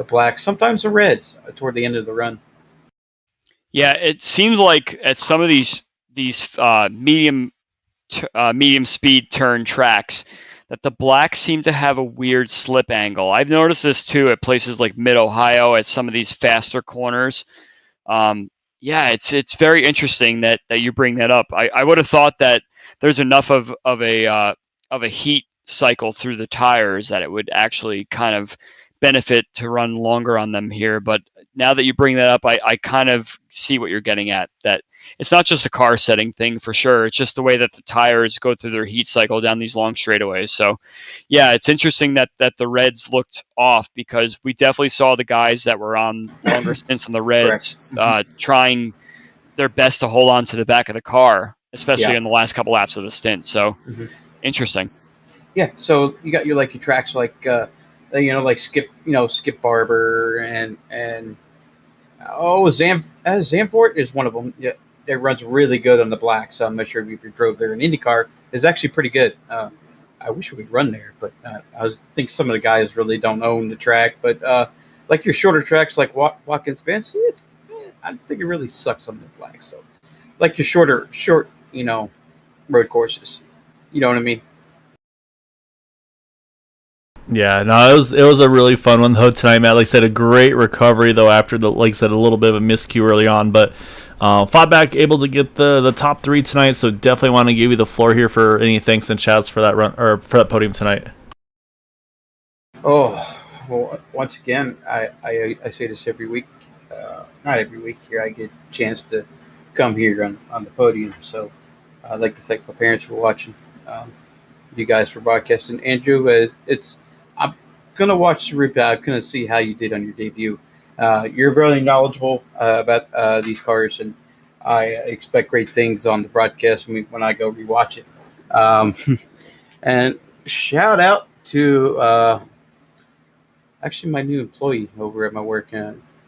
blacks. Sometimes the reds toward the end of the run. Yeah, it seems like at some of these medium speed turn tracks that the blacks seem to have a weird slip angle. I've noticed this too at places like Mid Ohio at some of these faster corners. Yeah, it's very interesting that you bring that up. I would have thought that there's enough of a heat cycle through the tires that it would actually kind of benefit to run longer on them here. But now that you bring that up, I kind of see what you're getting at, that it's not just a car setting thing for sure. It's just the way that the tires go through their heat cycle down these long straightaways. So yeah, it's interesting that the reds looked off, because we definitely saw the guys that were on longer stints on the reds trying their best to hold on to the back of the car, especially Yeah. in the last couple laps of the stint. So Mhm. interesting. Yeah. So you got your tracks like Skip Barber and Zandvoort is one of them. Yeah, it runs really good on the black. So I'm not sure if you drove there. An IndyCar is actually pretty good. I wish we could run there, but think some of the guys really don't own the track. But like your shorter tracks, like Watkins Glen, I think it really sucks on the black. So like your short, road courses. You know what I mean? Yeah, no, it was a really fun one though tonight, Matt. Like I said, a great recovery though after like I said, a little bit of a miscue early on, but fought back, able to get the top three tonight. So definitely want to give you the floor here for any thanks and shouts for that run or for that podium tonight. Oh, well, once again, I say this every week. Not every week here. I get a chance to come here on the podium. So I'd like to thank my parents for watching. You guys for broadcasting. Andrew, I'm gonna watch the replay. I'm gonna see how you did on your debut. You're very knowledgeable about these cars, and I expect great things on the broadcast when I go rewatch it. And shout out to actually my new employee over at my work.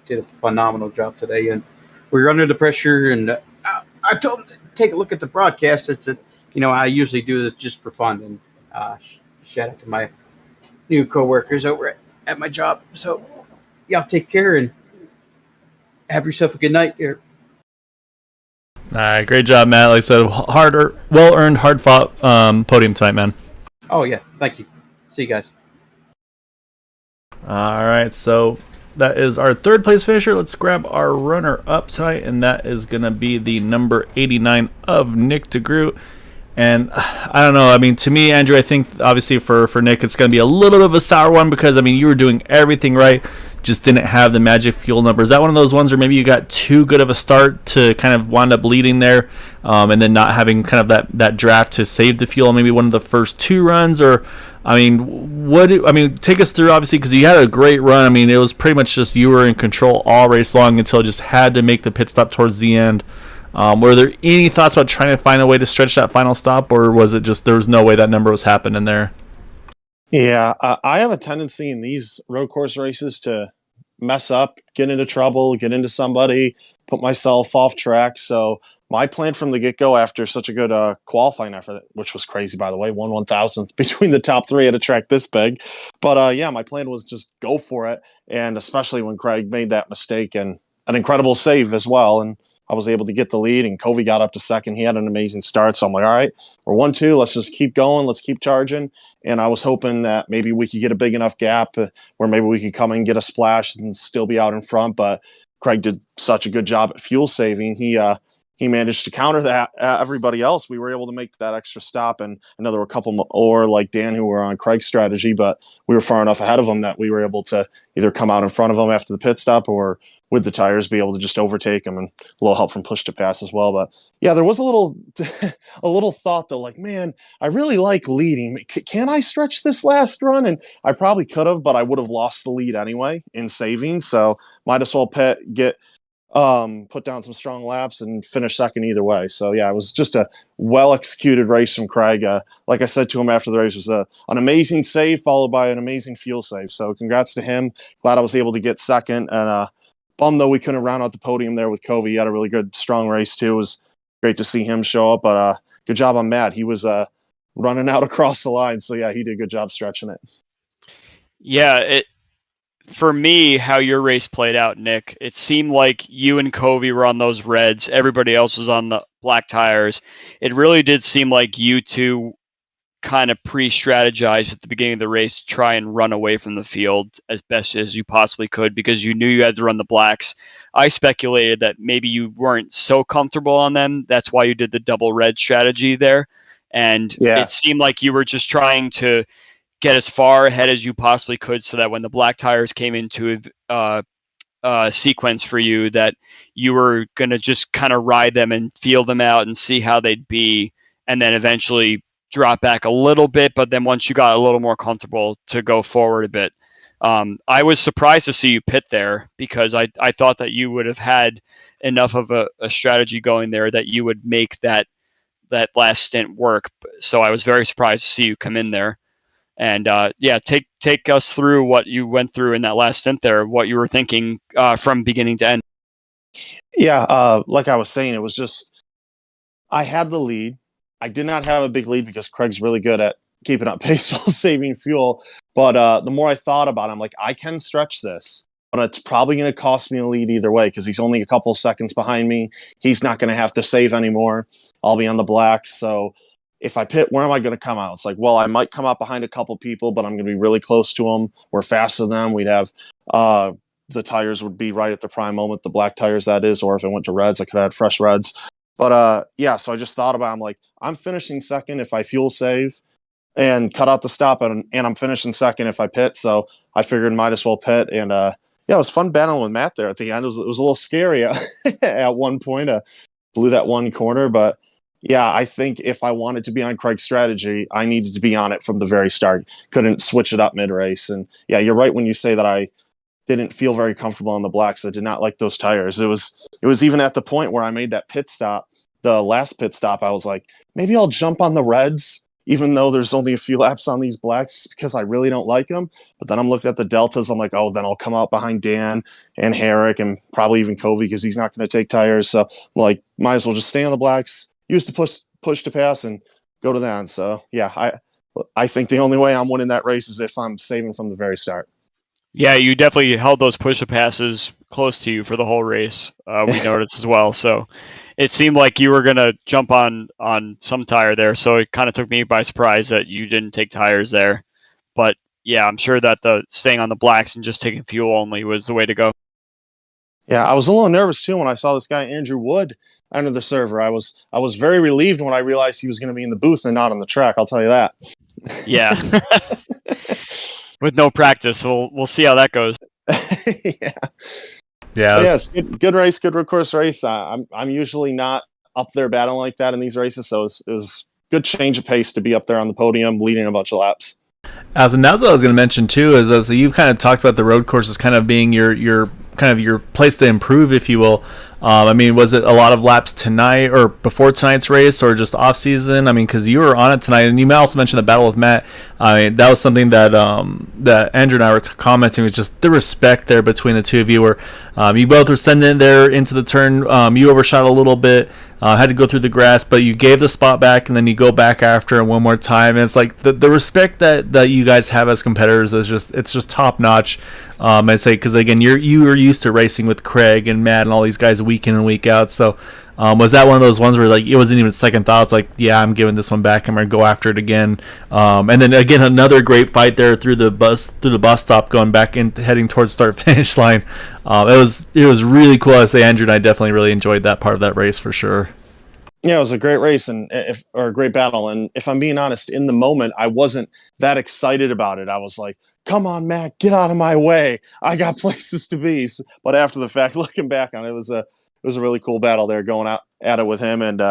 Did a phenomenal job today, and we were under the pressure. And I told him to take a look at the broadcast. I said, I usually do this just for fun. And shout out to my new coworkers over at my job. So y'all take care and have yourself a good night here. All right, great job, Matt. Like I said, well earned, hard fought podium tonight, man. Oh yeah, thank you. See you guys. All right, so that is our third place finisher. Let's grab our runner up tonight, and that is going to be the number 89 of Nick DeGroot. And I don't know. I mean, to me, Andrew, I think obviously for Nick, it's going to be a little bit of a sour one because, I mean, you were doing everything right, just didn't have the magic fuel number. Is that one of those ones where maybe you got too good of a start to kind of wind up leading there and then not having kind of that draft to save the fuel, maybe one of the first two runs? Or, I mean, take us through, obviously, because you had a great run. I mean, it was pretty much just you were in control all race long until just had to make the pit stop towards the end. Were there any thoughts about trying to find a way to stretch that final stop, or was it just there was no way that number was happening there? Yeah, I have a tendency in these road course races to mess up, get into trouble, get into somebody, put myself off track. So my plan from the get-go after such a good qualifying effort, which was crazy, by the way, 1/1000th between the top three at a track this big. But yeah, my plan was just go for it. And especially when Craig made that mistake and an incredible save as well. And I was able to get the lead, and Covey got up to second. He had an amazing start. So I'm like, all right, we're 1-2. Let's just keep going. Let's keep charging. And I was hoping that maybe we could get a big enough gap where maybe we could come and get a splash and still be out in front. But Craig did such a good job at fuel saving. He managed to counter that. Everybody else, we were able to make that extra stop. And I know there were a couple more like Dan who were on Craig's strategy, but we were far enough ahead of them that we were able to either come out in front of them after the pit stop or with the tires be able to just overtake them, and a little help from push to pass as well. But yeah, there was a little a little thought though, like, man, I really like leading. Can I stretch this last run? And I probably could have, but I would have lost the lead anyway in saving. So might as well put down some strong laps and finish second either way. So yeah, it was just a well-executed race from Craig. Like I said to him after the race, it was an amazing save followed by an amazing fuel save. So congrats to him. Glad I was able to get second, and bummed though we couldn't round out the podium there with Covey. He had a really good, strong race too. It was great to see him show up, but good job on Matt. He was running out across the line. So yeah, he did a good job stretching it. Yeah, for me, how your race played out, Nick, it seemed like you and Covey were on those reds. Everybody else was on the black tires. It really did seem like you two kind of pre-strategized at the beginning of the race to try and run away from the field as best as you possibly could because you knew you had to run the blacks. I speculated that maybe you weren't so comfortable on them. That's why you did the double red strategy there. And It seemed like you were just trying to get as far ahead as you possibly could so that when the black tires came into sequence for you, that you were going to just kind of ride them and feel them out and see how they'd be, and then eventually drop back a little bit. But then once you got a little more comfortable, to go forward a bit. I was surprised to see you pit there because I thought that you would have had enough of a strategy going there that you would make that last stint work. So I was very surprised to see you come in there. And yeah, take us through what you went through in that last stint there, what you were thinking from beginning to end. Yeah, like I was saying, it was just I had the lead. I did not have a big lead because Craig's really good at keeping up pace while saving fuel. But the more I thought about it, I'm like, I can stretch this, but it's probably going to cost me a lead either way because he's only a couple seconds behind me. He's not going to have to save anymore. I'll be on the black. So if I pit, where am I going to come out? It's like, well, I might come out behind a couple people, but I'm going to be really close to them. We're faster than them. We'd have the tires would be right at the prime moment, the black tires, that is, or if it went to reds, I could have had fresh reds. But yeah, so I just thought about it. I'm like, I'm finishing second if I fuel save and cut out the stop, and I'm finishing second if I pit. So I figured might as well pit. And yeah, it was fun battling with Matt there at the end. It was a little scary at one point. Blew that one corner, but yeah, I think if I wanted to be on Craig's strategy, I needed to be on it from the very start. Couldn't switch it up mid-race. And yeah, you're right when you say that I didn't feel very comfortable on the blacks. I did not like those tires. It was even at the point where I made that pit stop, the last pit stop, I was like, maybe I'll jump on the reds, even though there's only a few laps on these blacks because I really don't like them. But then I'm looking at the deltas. I'm like, oh, then I'll come out behind Dan and Herrick and probably even Covey because he's not going to take tires. So I'm like, might as well just stay on the blacks. Use the push to pass and go to that. So yeah, I think the only way I'm winning that race is if I'm saving from the very start. Yeah, you definitely held those push to passes close to you for the whole race. We noticed as well. So it seemed like you were going to jump on some tire there. So it kind of took me by surprise that you didn't take tires there. But yeah, I'm sure that the staying on the blacks and just taking fuel only was the way to go. Yeah, I was a little nervous too when I saw this guy Andrew Wood enter the server. I was very relieved when I realized he was going to be in the booth and not on the track. I'll tell you that. Yeah, with no practice, we'll see how that goes. Yeah, it's good race, good road course race. I'm usually not up there battling like that in these races, so it was good change of pace to be up there on the podium, leading a bunch of laps. And that's what I was going to mention too. Is as you've kind of talked about the road courses kind of being your kind of your place to improve, if you will. I mean, was it a lot of laps tonight or before tonight's race or just off season? I mean, because you were on it tonight, and you also mentioned the battle with Matt. I mean, that was something that that Andrew and I were commenting, was just the respect there between the two of you. Where You both were sending it there into the turn. You overshot a little bit, had to go through the grass, but you gave the spot back, and then you go back after it one more time. And it's like the respect that you guys have as competitors is just top notch. I'd say, because again, you are used to racing with Craig and Matt and all these guys week in and week out. So was that one of those ones where like it wasn't even second thoughts? Like, yeah, I'm giving this one back. I'm gonna go after it again. And then again, another great fight there through the bus stop, going back and heading towards start finish line. It was really cool. I say Andrew and I definitely really enjoyed that part of that race for sure. Yeah, it was a great race or a great battle. And if I'm being honest, in the moment, I wasn't that excited about it. I was like, come on, Matt, get out of my way. I got places to be. But after the fact, looking back on it, it was a really cool battle there, going out at it with him. And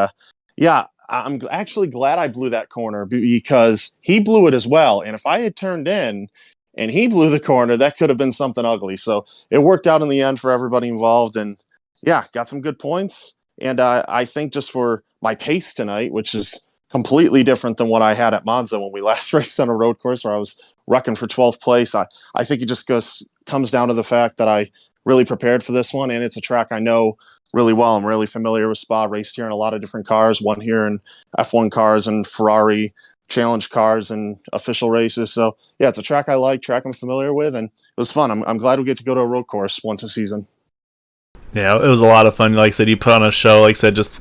yeah, I'm actually glad I blew that corner because he blew it as well. And if I had turned in and he blew the corner, that could have been something ugly. So it worked out in the end for everybody involved. And yeah, got some good points. And I think just for my pace tonight, which is completely different than what I had at Monza when we last raced on a road course where I was wrecking for 12th place, I think it just comes down to the fact that I really prepared for this one. And it's a track I know really well. I'm really familiar with Spa, raced here in a lot of different cars, won here in F1 cars and Ferrari challenge cars and official races. So yeah, it's a track I like, track I'm familiar with, and it was fun. I'm glad we get to go to a road course once a season. Yeah, it was a lot of fun. Like I said, you put on a show. Like I said, just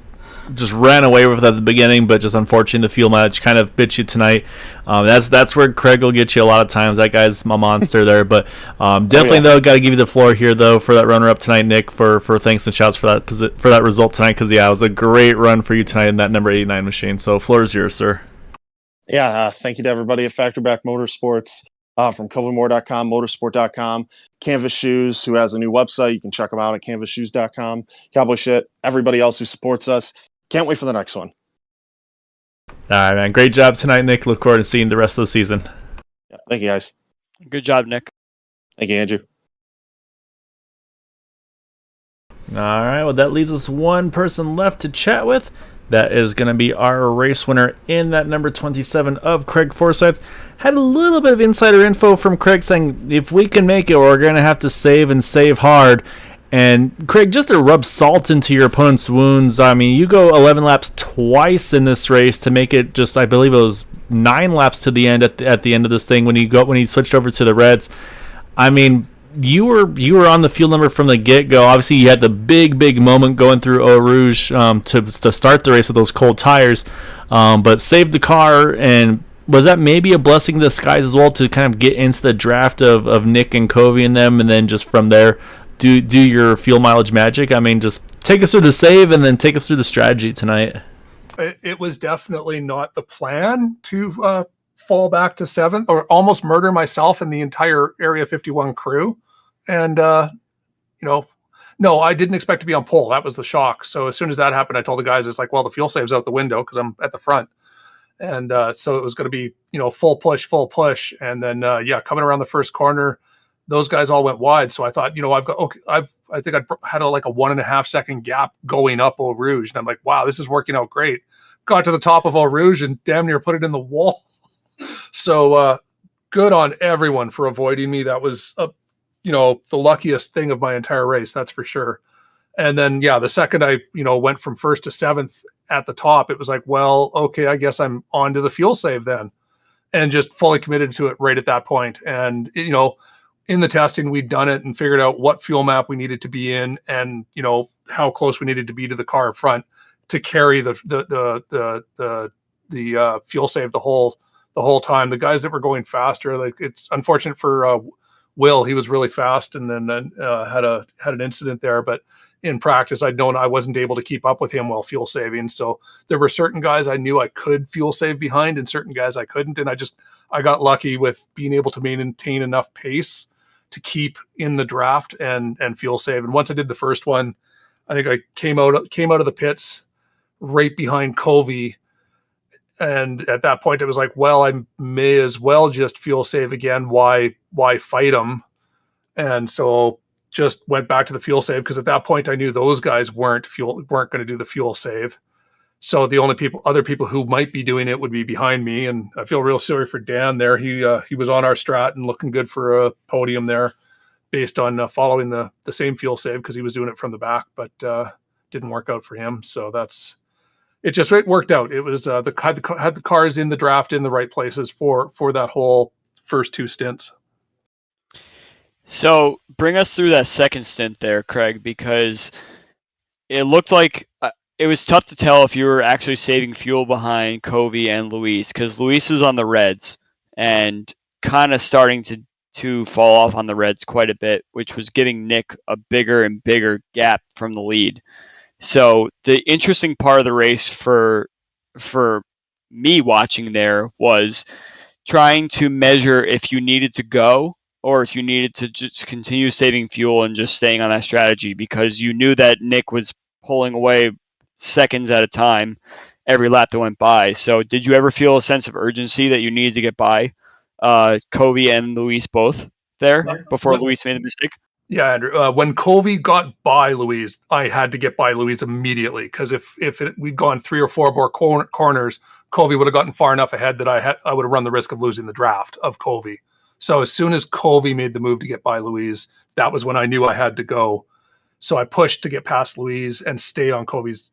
ran away with it at the beginning, but just unfortunately the fuel mileage kind of bit you tonight. That's where Craig will get you a lot of times. That guy's a monster there. But definitely though, got to give you the floor here though for that runner up tonight, Nick. For thanks and shouts for that result tonight, because yeah, it was a great run for you tonight in that number 89 machine. So floor is yours, sir. Yeah, thank you to everybody at Factorback Motorsports. From covenmore.com, motorsport.com, Canvas Shoes, who has a new website. You can check them out at canvasshoes.com. Cowboy Shit, everybody else who supports us. Can't wait for the next one. All right, man. Great job tonight, Nick. Look forward to seeing the rest of the season. Yeah, thank you, guys. Good job, Nick. Thank you, Andrew. All right, well, that leaves us one person left to chat with. That is going to be our race winner in that number 27 of Craig Forsythe. Had a little bit of insider info from Craig saying, if we can make it, we're going to have to save and save hard. And Craig, just to rub salt into your opponent's wounds, I mean, you go 11 laps twice in this race to make it just, I believe it was 9 laps to the end at the end of this thing when he switched over to the Reds. I mean, you were on the fuel number from the get-go. Obviously, you had the big moment going through Eau Rouge to start the race with those cold tires, but saved the car. And was that maybe a blessing in disguise as well to kind of get into the draft of Nick and Covey and them, and then just from there do your fuel mileage magic? I mean, just take us through the save and then take us through the strategy tonight. It was definitely not the plan to fall back to 7th or almost murder myself and the entire Area 51 crew. And, no, I didn't expect to be on pole. That was the shock. So as soon as that happened, I told the guys, it's like, well, the fuel save's out the window because I'm at the front. And so it was going to be, full push. And then, coming around the first corner, those guys all went wide. So I thought, I think I had a 1.5 second gap going up Eau Rouge. And I'm like, wow, this is working out great. Got to the top of Eau Rouge and damn near put it in the wall. So good on everyone for avoiding me. That was the luckiest thing of my entire race, that's for sure. And then the second I went from 1st to 7th at the top, it was like, well, okay, I guess I'm on to the fuel save then, and just fully committed to it right at that point. And in the testing, we'd done it and figured out what fuel map we needed to be in, and how close we needed to be to the car front to carry the fuel save the whole time. The guys that were going faster, like, it's unfortunate for Will, he was really fast and then had an incident there. But in practice, I'd known I wasn't able to keep up with him while fuel saving. So there were certain guys I knew I could fuel save behind and certain guys I couldn't. And I got lucky with being able to maintain enough pace to keep in the draft and fuel save. And once I did the first one, I think I came out of the pits right behind Covey. And at that point, it was like, well, I may as well just fuel save again. Why fight them? And so just went back to the fuel save, because at that point I knew those guys weren't going to do the fuel save. So the only other people who might be doing it would be behind me. And I feel real sorry for Dan there. He was on our strat and looking good for a podium there. based on following the same fuel save because he was doing it from the back, but didn't work out for him. So it worked out. It was had the cars in the draft in the right places for that whole first 2 stints. So bring us through that second stint there, Craig, because it looked like it was tough to tell if you were actually saving fuel behind Covey and Luis, because Luis was on the Reds and kind of starting to fall off on the Reds quite a bit, which was giving Nick a bigger and bigger gap from the lead. So the interesting part of the race for me watching there was trying to measure if you needed to go or if you needed to just continue saving fuel and just staying on that strategy, because you knew that Nick was pulling away seconds at a time every lap that went by. So did you ever feel a sense of urgency that you needed to get by Covey and Luis both there before Luis made the mistake? Yeah, Andrew. When Covey got by Luis, I had to get by Luis immediately, because if we'd gone 3 or 4 more corners, Covey would have gotten far enough ahead that I would have run the risk of losing the draft of Covey. So as soon as Covey made the move to get by Luis, that was when I knew I had to go. So I pushed to get past Luis and stay on Covey's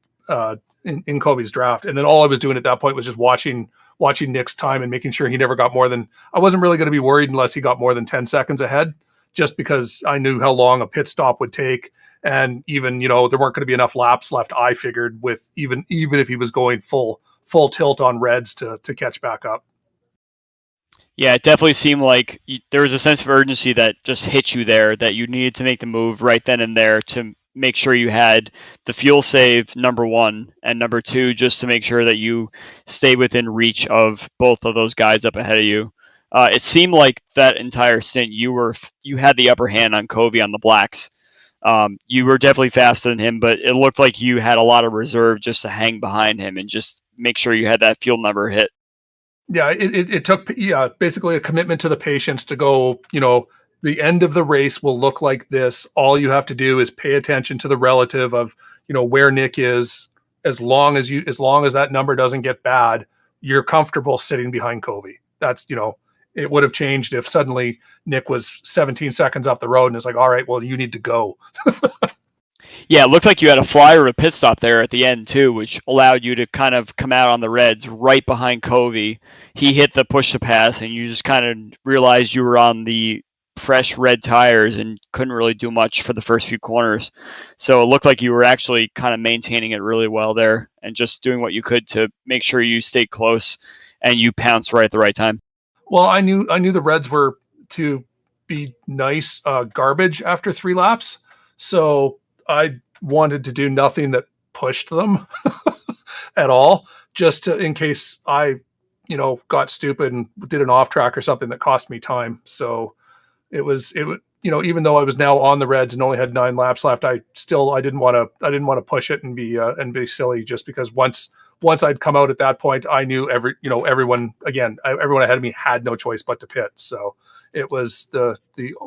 in Covey's draft. And then all I was doing at that point was just watching Nick's time and making sure he never got more than, I wasn't really going to be worried unless he got more than 10 seconds ahead, just because I knew how long a pit stop would take. And even, there weren't going to be enough laps left, I figured, with even if he was going full tilt on Reds to catch back up. Yeah, it definitely seemed like there was a sense of urgency that just hit you there, that you needed to make the move right then and there to make sure you had the fuel save, number 1, and number 2, just to make sure that you stay within reach of both of those guys up ahead of you. It seemed like that entire stint you had the upper hand on Covey on the blacks. You were definitely faster than him, but it looked like you had a lot of reserve just to hang behind him and just make sure you had that fuel number hit. Yeah, it took basically a commitment to the patience to go, the end of the race will look like this. All you have to do is pay attention to the relative of, where Nick is. As long as that number doesn't get bad, you're comfortable sitting behind Covey. That's, it would have changed if suddenly Nick was 17 seconds up the road and it's like, all right, well, you need to go. Yeah, it looked like you had a flyer of a pit stop there at the end too, which allowed you to kind of come out on the Reds right behind Covey. He hit the push to pass, and you just kind of realized you were on the fresh red tires and couldn't really do much for the first few corners. So it looked like you were actually kind of maintaining it really well there and just doing what you could to make sure you stayed close and you pounced right at the right time. Well, I knew the Reds were to be nice garbage after 3 laps. So I wanted to do nothing that pushed them at all, just in case I, got stupid and did an off track or something that cost me time. So it would, even though I was now on the Reds and only had 9 laps left, I didn't want to push it and be silly, just because once I'd come out at that point, I knew everyone ahead of me had no choice but to pit. So it was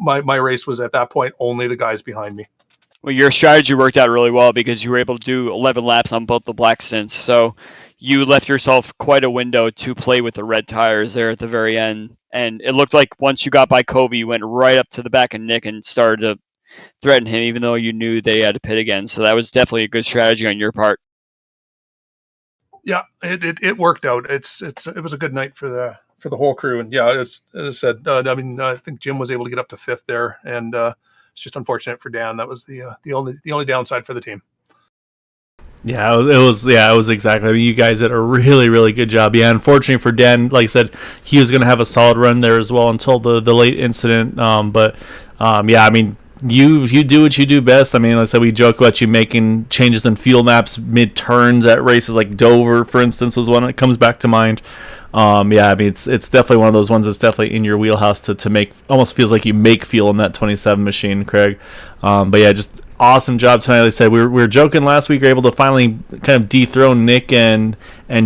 my race was at that point only the guys behind me. Well, your strategy worked out really well because you were able to do 11 laps on both the black stints. So you left yourself quite a window to play with the red tires there at the very end. And it looked like once you got by Covey, you went right up to the back of Nick and started to threaten him, even though you knew they had to pit again. So that was definitely a good strategy on your part. Yeah, it worked out. It was a good night for the whole crew. And yeah, as I said, I think Jim was able to get up to 5th there, and it's just unfortunate for Dan. That was the only downside for the team. Yeah, it was exactly. I mean, you guys did a really, really good job. Yeah, unfortunately for Dan, like I said, he was going to have a solid run there as well until the late incident. Yeah, I mean, you do what you do best. I mean, like I said, we joke about you making changes in fuel maps mid turns at races like Dover, for instance, was one that comes back to mind. Yeah, I mean, it's definitely one of those ones that's definitely in your wheelhouse to make. Almost feels like you make fuel in that 27 machine, Craig. But yeah, just awesome job tonight. Like I said, we were joking last week. We were able to finally kind of dethrone Nick and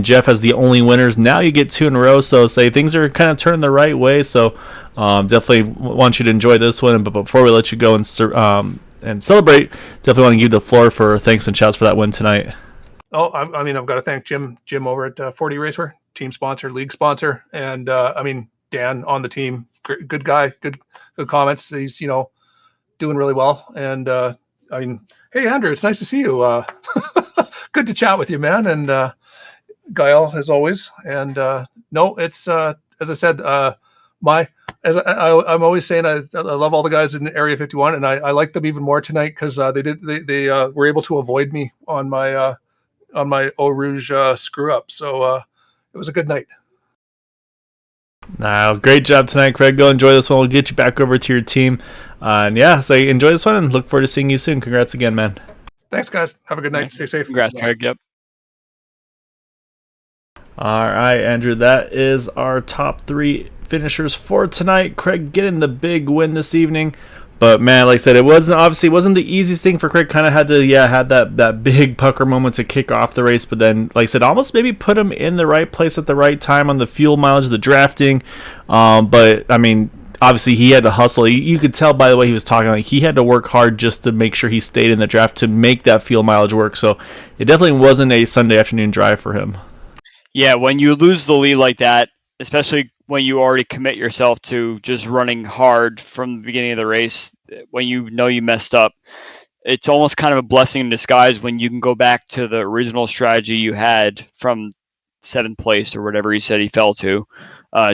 Jeff as the only winners. Now you get 2 in a row, so say things are kind of turning the right way. So definitely want you to enjoy this one. But before we let you go and celebrate, definitely want to give you the floor for thanks and shouts for that win tonight. Oh, I mean, I've got to thank Jim over at 40 Racewear, team sponsor, league sponsor, and Dan on the team. Good guy, good comments. He's doing really well. And I mean, hey, Andrew, it's nice to see you. Good to chat with you, man. And Gael, as always. And no, it's as I said, I'm always saying I love all the guys in Area 51, and I like them even more tonight because they were able to avoid me on my Eau Rouge screw up. So it was a good night. Now, great job tonight, Craig. Go enjoy this one. We'll get you back over to your team. And yeah, so enjoy this one and look forward to seeing you soon. Congrats again, man. Thanks, guys. Have a good night. Stay safe. Congrats, Craig. Yep. All right, Andrew, that is our top 3 finishers for tonight. Craig getting the big win this evening. But man, like I said, it wasn't the easiest thing for Craig. Kind of had to had that big pucker moment to kick off the race, but then like I said, almost maybe put him in the right place at the right time on the fuel mileage, the drafting. But I mean, obviously he had to hustle. You could tell by the way he was talking, like he had to work hard just to make sure he stayed in the draft to make that fuel mileage work. So it definitely wasn't a Sunday afternoon drive for him. Yeah, when you lose the lead like that, especially when you already commit yourself to just running hard from the beginning of the race, when you know you messed up, it's almost kind of a blessing in disguise when you can go back to the original strategy you had from 7th place or whatever he said he fell to,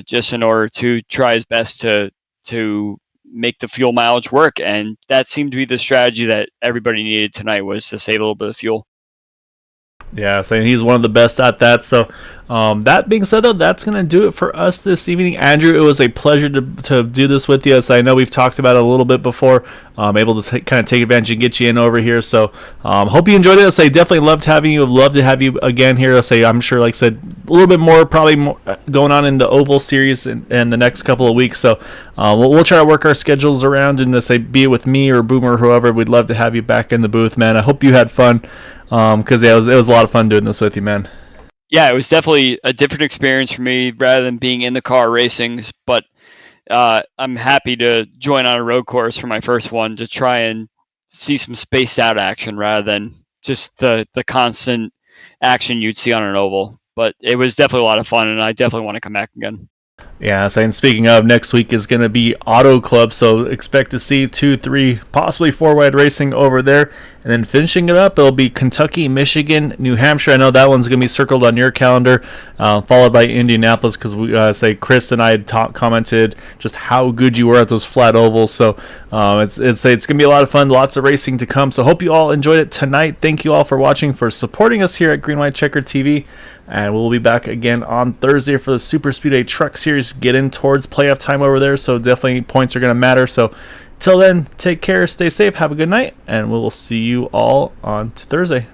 just in order to try his best to make the fuel mileage work. And that seemed to be the strategy that everybody needed tonight, was to save a little bit of fuel. Yeah, saying he's one of the best at that. So that being said, though, that's going to do it for us this evening. Andrew, it was a pleasure to do this with you. So I know we've talked about it a little bit before. Able to kind of take advantage and get you in over here. So hope you enjoyed it. I'll say definitely loved having you. Love to have you again here. I'll say I'm sure, like I said, a little bit more probably more going on in the Oval Series in the next couple of weeks. So we'll try to work our schedules around and to say be it with me or Boomer or whoever. We'd love to have you back in the booth, man. I hope you had fun. Because it was a lot of fun doing this with you, man. Yeah, it was definitely a different experience for me rather than being in the car racing. But I'm happy to join on a road course for my first one to try and see some spaced out action rather than just the constant action you'd see on an oval. But it was definitely a lot of fun, and I definitely want to come back again. Yeah, and speaking of, next week is going to be Auto Club, so expect to see 2, 3, possibly 4-wide racing over there. And then finishing it up, it'll be Kentucky, Michigan, New Hampshire. I know that one's going to be circled on your calendar, followed by Indianapolis, because we say Chris and I had commented just how good you were at those flat ovals. So it's going to be a lot of fun, lots of racing to come. So hope you all enjoyed it tonight. Thank you all for watching, for supporting us here at Green White Checker TV. And we'll be back again on Thursday for the Super Speedway Truck Series. Get in towards playoff time over there, so definitely points are going to matter. So till then, take care, stay safe, have a good night, and we will see you all on Thursday.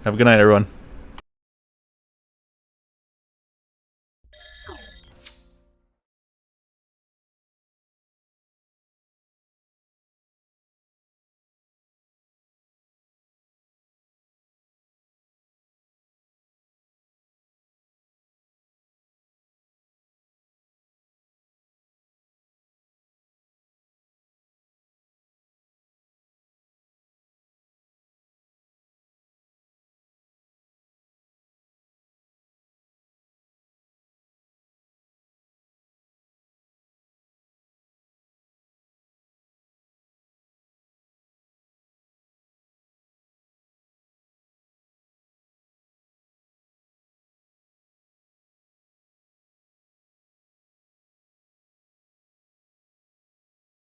Have a good night, everyone.